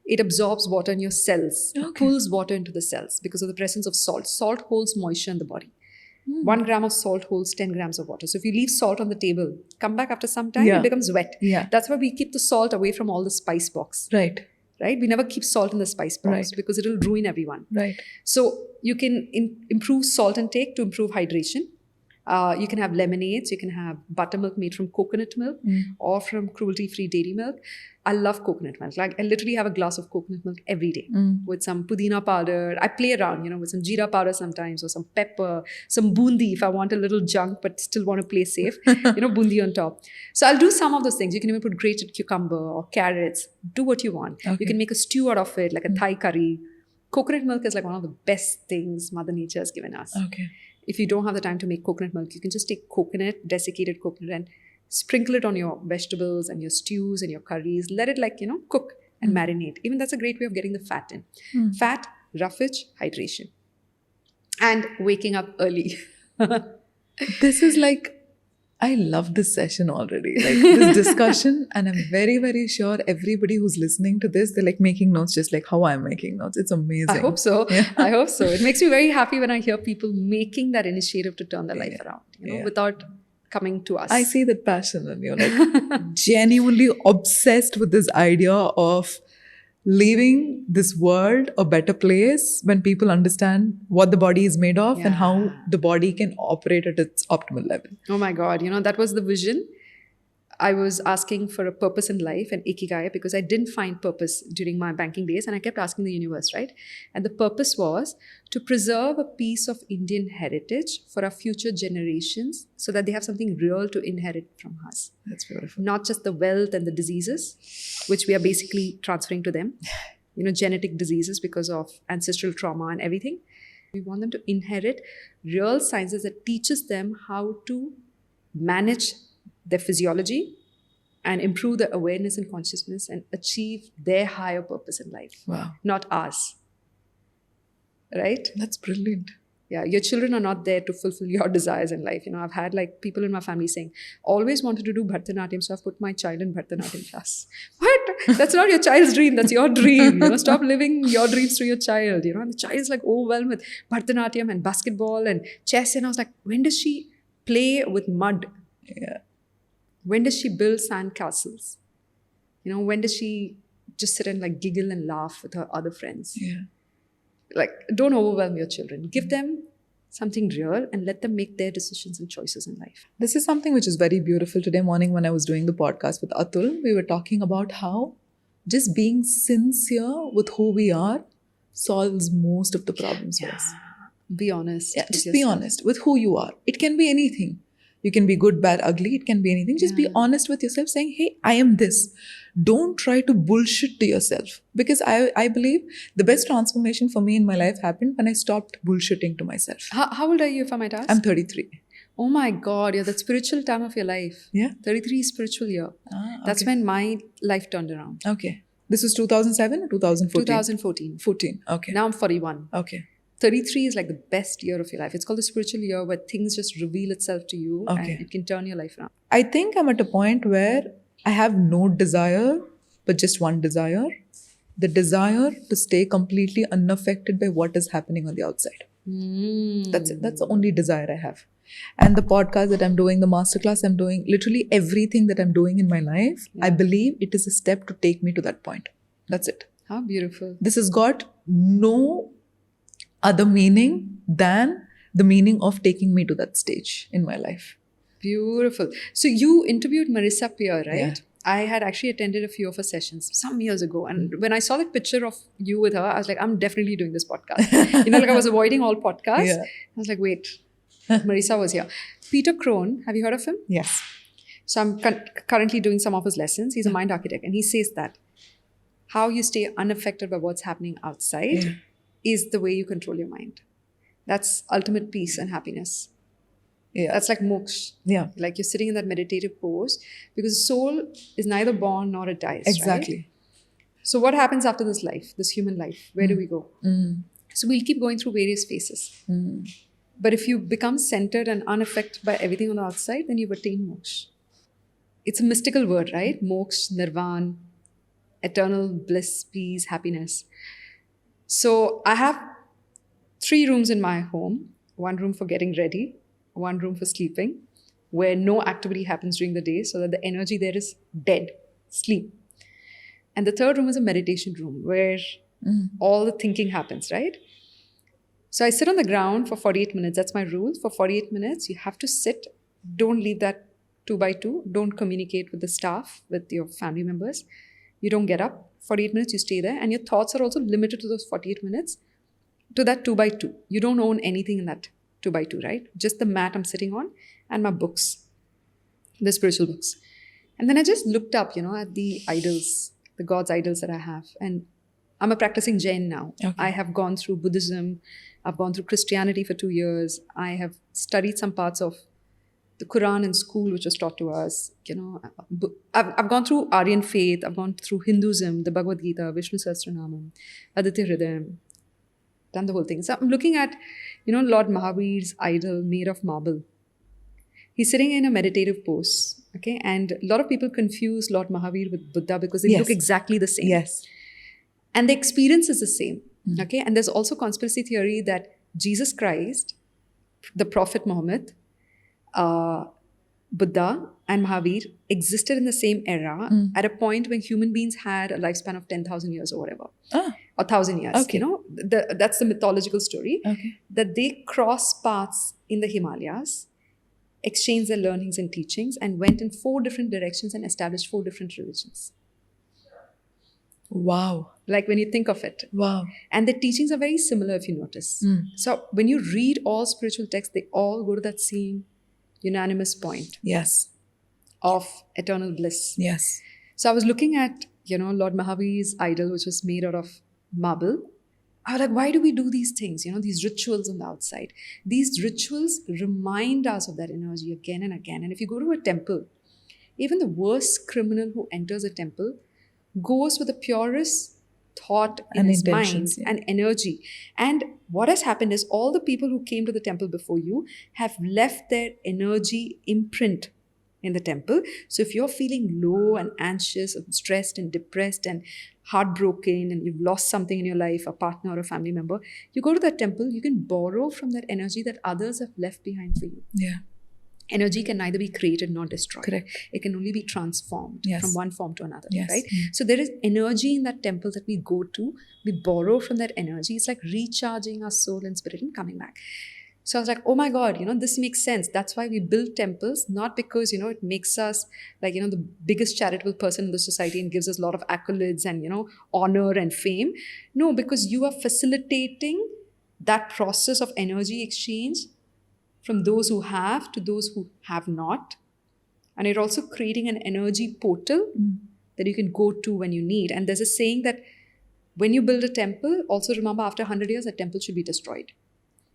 It absorbs water in your cells. It pulls water into the cells because of the presence of salt. Salt holds moisture in the body. 1 gram of salt holds 10 grams of water. So if you leave salt on the table, come back after some time, it becomes wet. Yeah. That's why we keep the salt away from all the spice box. Right. We never keep salt in the spice box because it'll ruin everyone. Right. So you can improve salt intake to improve hydration. You can have lemonades. You can have buttermilk made from coconut milk or from cruelty-free dairy milk. I love coconut milk. Like I literally have a glass of coconut milk every day with some pudina powder. I play around, with some jeera powder sometimes, or some pepper, some bundi if I want a little junk but still want to play safe. Bundi on top. So I'll do some of those things. You can even put grated cucumber or carrots. Do what you want. You can make a stew out of it, like a Thai curry. Coconut milk is like one of the best things Mother Nature has given us. Okay. If you don't have the time to make coconut milk, you can just take coconut, desiccated coconut, and sprinkle it on your vegetables and your stews and your curries. Let it cook and marinate. Even that's a great way of getting the fat in. Fat, roughage, hydration. And waking up early. This is like, I love this session already. Like this discussion, and I'm very, very sure everybody who's listening to this, they're like making notes just like how I'm making notes. It's amazing. I hope so. Yeah. I hope so. It makes me very happy when I hear people making that initiative to turn their life around, without coming to us. I see that passion in you, like genuinely obsessed with this idea of leaving this world a better place when people understand what the body is made of and how the body can operate at its optimal level. Oh my God, that was the vision. I was asking for a purpose in life and ikigai because I didn't find purpose during my banking days, and I kept asking the universe, right? And the purpose was to preserve a piece of Indian heritage for our future generations so that they have something real to inherit from us. That's beautiful. Not just the wealth and the diseases, which we are basically transferring to them, genetic diseases because of ancestral trauma and everything. We want them to inherit real sciences that teaches them how to manage their physiology and improve their awareness and consciousness and achieve their higher purpose in life. Wow. Not ours. Right? That's brilliant. Yeah, your children are not there to fulfill your desires in life. I've had like people in my family saying, always wanted to do Bharatanatyam, so I've put my child in Bharatanatyam class. What? That's not your child's dream. That's your dream. Stop living your dreams through your child. And the child is like overwhelmed with Bharatanatyam and basketball and chess. And I was like, when does she play with mud? Yeah. When does she build sand castles? When does she just sit and like giggle and laugh with her other friends? Yeah. Like, don't overwhelm your children. Give them something real and let them make their decisions and choices in life. This is something which is very beautiful. Today morning when I was doing the podcast with Atul, we were talking about how just being sincere with who we are solves most of the problems for us. Be honest. Yeah, just be honest with who you are. It can be anything. You can be good, bad, ugly. It can be anything. Just be honest with yourself saying, hey, I am this. Don't try to bullshit to yourself. Because I believe the best transformation for me in my life happened when I stopped bullshitting to myself. How old are you, if I might ask? I'm 33. Oh my God, you're that spiritual time of your life. Yeah. 33 is spiritual year. That's when my life turned around. Okay. This was 2007 or 2014? 2014. 14. Okay. Now I'm 41. Okay. 33 is like the best year of your life. It's called the spiritual year where things just reveal itself to you and it can turn your life around. I think I'm at a point where I have no desire, but just one desire. The desire to stay completely unaffected by what is happening on the outside. That's it. That's the only desire I have. And the podcast that I'm doing, the masterclass I'm doing, literally everything that I'm doing in my life, I believe it is a step to take me to that point. That's it. How beautiful. This has got no other meaning than the meaning of taking me to that stage in my life. Beautiful. So you interviewed Marissa Peer, right? Yeah. I had actually attended a few of her sessions some years ago. And when I saw that picture of you with her, I was like, I'm definitely doing this podcast. Like I was avoiding all podcasts. Yeah. I was like, wait, Marissa was here. Peter Crone, have you heard of him? Yes. So I'm currently doing some of his lessons. He's a mind architect. And he says that how you stay unaffected by what's happening outside is the way you control your mind. That's ultimate peace and happiness. Yeah. That's like moksha. Yeah. Like you're sitting in that meditative pose because soul is neither born nor it dies. Exactly. Right? So what happens after this life, this human life? Where do we go? So we'll keep going through various phases. But if you become centered and unaffected by everything on the outside, then you've attained moksha. It's a mystical word, right? Moksha, nirvana, eternal bliss, peace, happiness. So I have 3 rooms in my home. 1 room for getting ready, 1 room for sleeping, where no activity happens during the day so that the energy there is dead, sleep. And the 3rd room is a meditation room where all the thinking happens, right? So I sit on the ground for 48 minutes. That's my rule. For 48 minutes, you have to sit. Don't leave that 2 by 2. Don't communicate with the staff, with your family members. You don't get up. 48 minutes, you stay there. And your thoughts are also limited to those 48 minutes, to that 2 by 2. You don't own anything in that 2 by 2, right? Just the mat I'm sitting on and my books, the spiritual books. And then I just looked up, at the idols, the God's idols that I have. And I'm a practicing Jain now. Okay. I have gone through Buddhism. I've gone through Christianity for 2 years. I have studied some parts of the Quran in school, which was taught to us. I've gone through Aryan faith. I've gone through Hinduism, the Bhagavad Gita, Vishnu Sahasranamam, Aditya Hridayam. Done the whole thing. So I'm looking at, Lord Mahavir's idol made of marble. He's sitting in a meditative pose. Okay. And a lot of people confuse Lord Mahavir with Buddha because they look exactly the same. Yes. And the experience is the same. Okay. And there's also conspiracy theory that Jesus Christ, the Prophet Muhammad, Buddha and Mahavir existed in the same era at a point when human beings had a lifespan of 10,000 years or whatever. Or 1,000 years. Okay. That's the mythological story. Okay. That they crossed paths in the Himalayas, exchanged their learnings and teachings, and went in 4 different directions and established 4 different religions. Wow. Like when you think of it. Wow. And the teachings are very similar if you notice. So when you read all spiritual texts, they all go to that same unanimous point. Yes. Of eternal bliss. Yes. So I was looking at, Lord Mahavir's idol, which was made out of marble. I was like, why do we do these things? These rituals on the outside. These rituals remind us of that energy again and again. And if you go to a temple, even the worst criminal who enters a temple goes with the purest thought in And his mind intentions, and energy. And what has happened is all the people who came to the temple before you have left their energy imprint in the temple. So if you're feeling low and anxious and stressed and depressed and heartbroken and you've lost something in your life, a partner or a family member, you go to that temple, you can borrow from that energy that others have left behind for you. Yeah. Energy can neither be created nor destroyed. Correct. It can only be transformed from one form to another, Yes. right? So there is energy in that temple that we go to. We borrow from that energy. It's like recharging our soul and spirit and coming back. So I was like, oh my God, this makes sense. That's why we build temples, not because, it makes us like, the biggest charitable person in the society and gives us a lot of accolades and, honor and fame. No, because you are facilitating that process of energy exchange from those who have to those who have not. And you're also creating an energy portal that you can go to when you need. And there's a saying that when you build a temple, also remember after 100 years, that temple should be destroyed.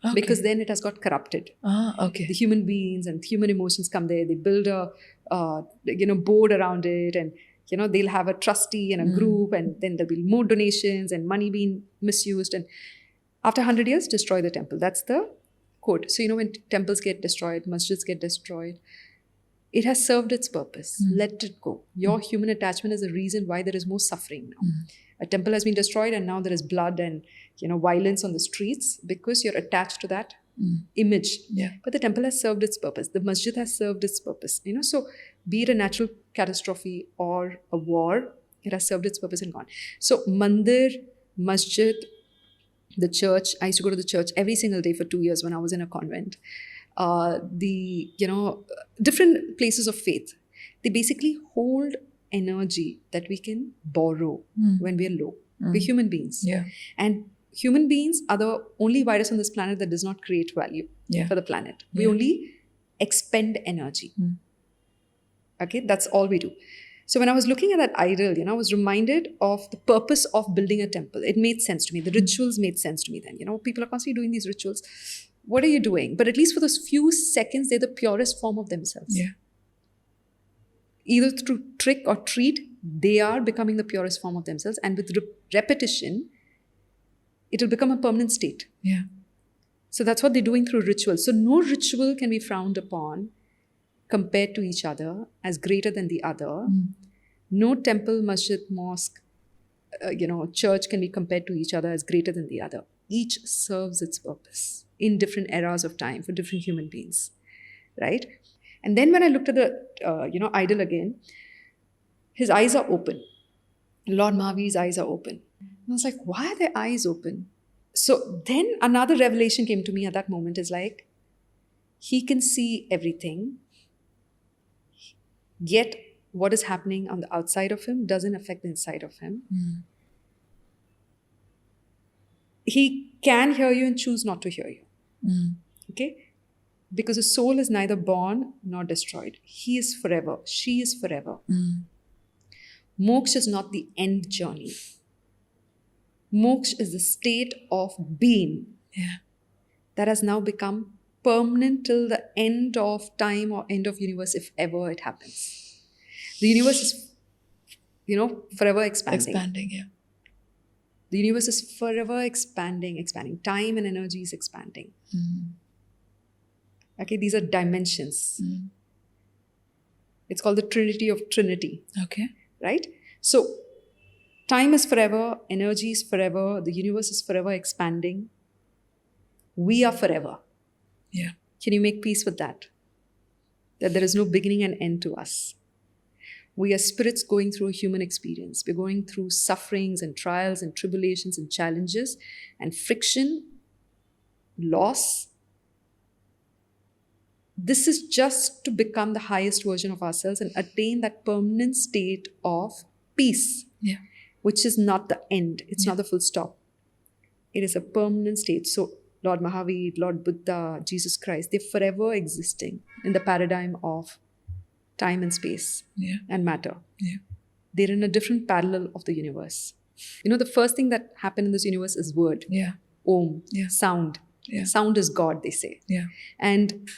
Okay. Because then it has got corrupted. Okay. The human beings and human emotions come there. They build a, board around it, and they'll have a trustee and a group, and then there'll be more donations and money being misused. And after 100 years, destroy the temple. That's the code. So when temples get destroyed, masjids get destroyed, it has served its purpose. Let it go. Your human attachment is the reason why there is more suffering now. A temple has been destroyed and now there is blood and violence on the streets because you're attached to that image. Yeah. But the temple has served its purpose. The masjid has served its purpose. So be it a natural catastrophe or a war, it has served its purpose and gone. So mandir, masjid, The church, I used to go to the church every single day for 2 years when I was in a convent. Different places of faith, they basically hold energy that we can borrow when we're low. We're human beings. Yeah. And human beings are the only virus on this planet that does not create value for the planet. We only expend energy. Okay, that's all we do. So when I was looking at that idol, I was reminded of the purpose of building a temple. It made sense to me. The rituals made sense to me then. People are constantly doing these rituals. What are you doing? But at least for those few seconds, they're the purest form of themselves. Yeah. Either through trick or treat, they are becoming the purest form of themselves. And with repetition, it will become a permanent state. Yeah. So that's what they're doing through rituals. So no ritual can be frowned upon compared to each other as greater than the other. No temple, masjid, mosque, church can be compared to each other as greater than the other. Each serves its purpose in different eras of time for different human beings, right? And then when I looked at the, idol again, his eyes are open. Lord Mahavir's eyes are open. And I was like, why are their eyes open? So then another revelation came to me at that moment is like, he can see everything. Yet what is happening on the outside of him doesn't affect the inside of him. He can hear you and choose not to hear you. Okay? Because the soul is neither born nor destroyed. He is forever. She is forever. Moksha is not the end journey. Moksha is the state of being that has now become permanent till the end of time or end of universe, if ever it happens. The universe is, forever expanding. The universe is forever expanding. Time and energy is expanding. Okay, these are dimensions. It's called the Trinity of Trinity. Okay. Right? So, time is forever, energy is forever, the universe is forever expanding. We are forever. Yeah. Can you make peace with that? That there is no beginning and end to us. We are spirits going through a human experience. We're going through sufferings and trials and tribulations and challenges and friction, loss. This is just to become the highest version of ourselves and attain that permanent state of peace, which is not the end. It's not the full stop. It is a permanent state. So Lord Mahavir, Lord Buddha, Jesus Christ, they're forever existing in the paradigm of time and space and matter. They're in a different parallel of the universe. The first thing that happened in this universe is word. Om, sound. Sound is God, they say. And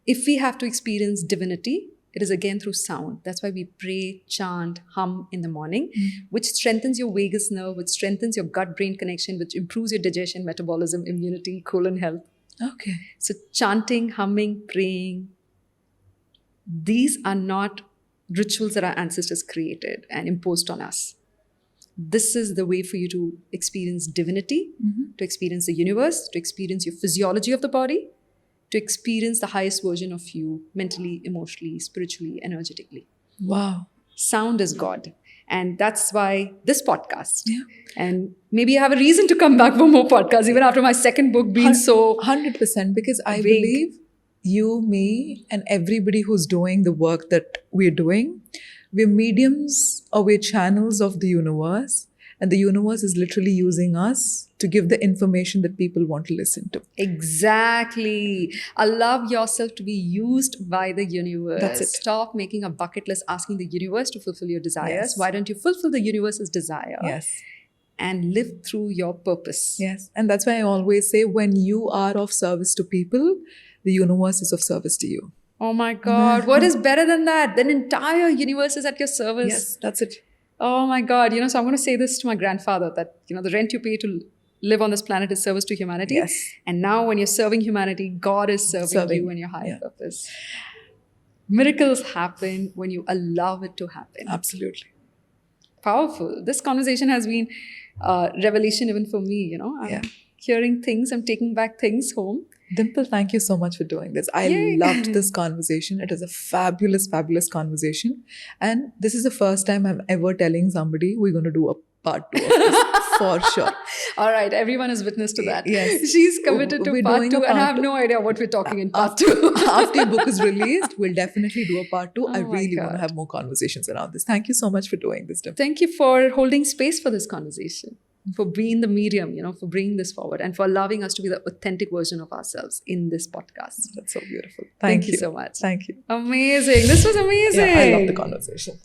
if we have to experience divinity, it is again through sound. That's why we pray, chant, hum in the morning, which strengthens your vagus nerve, which strengthens your gut-brain connection, which improves your digestion, metabolism, immunity, colon health. Okay. So chanting, humming, praying, these are not rituals that our ancestors created and imposed on us. This is the way for you to experience divinity, to experience the universe, to experience your physiology of the body, to experience the highest version of you mentally, emotionally, spiritually, energetically. Wow. Sound is God. And that's why this podcast. And maybe I have a reason to come back for more podcasts, even after my second book being so 100%, because I vague. believe you, me, and everybody who's doing the work that we're doing, we're mediums or we're channels of the universe. And the universe is literally using us to give the information that people want to listen to. Exactly. Allow yourself to be used by the universe. That's it. Stop making a bucket list asking the universe to fulfill your desires. Yes. Why don't you fulfill the universe's desire? Yes. And live through your purpose. Yes. And that's why I always say, when you are of service to people, the universe is of service to you. Oh my God. What is better than that? The entire universe is at your service. Yes, that's it. Oh my God. So I'm going to say this to my grandfather that, the rent you pay to live on this planet is service to humanity. Yes. And now when you're serving humanity, God is serving you and your higher purpose. Miracles happen when you allow it to happen. Absolutely. Powerful. This conversation has been revelation even for me, I'm hearing things, I'm taking back things home. Dimple, thank you so much for doing this. I loved this conversation. It was a fabulous, fabulous conversation. And this is the first time I'm ever telling somebody we're going to do a part 2 of this. For sure. All right, everyone is witness to that. Yes. She's committed to We're part doing two, a and I part have two. no idea what we're talking in part two. After your book is released, we'll definitely do a part 2. I Oh my really want to God. have more conversations around this. Thank you so much for doing this, Dimple. Thank you for holding space for this conversation, for being the medium, for bringing this forward, and for allowing us to be the authentic version of ourselves in this podcast. That's so beautiful. Thank you so much. Thank you. Amazing. This was amazing. Yeah, I love the conversation.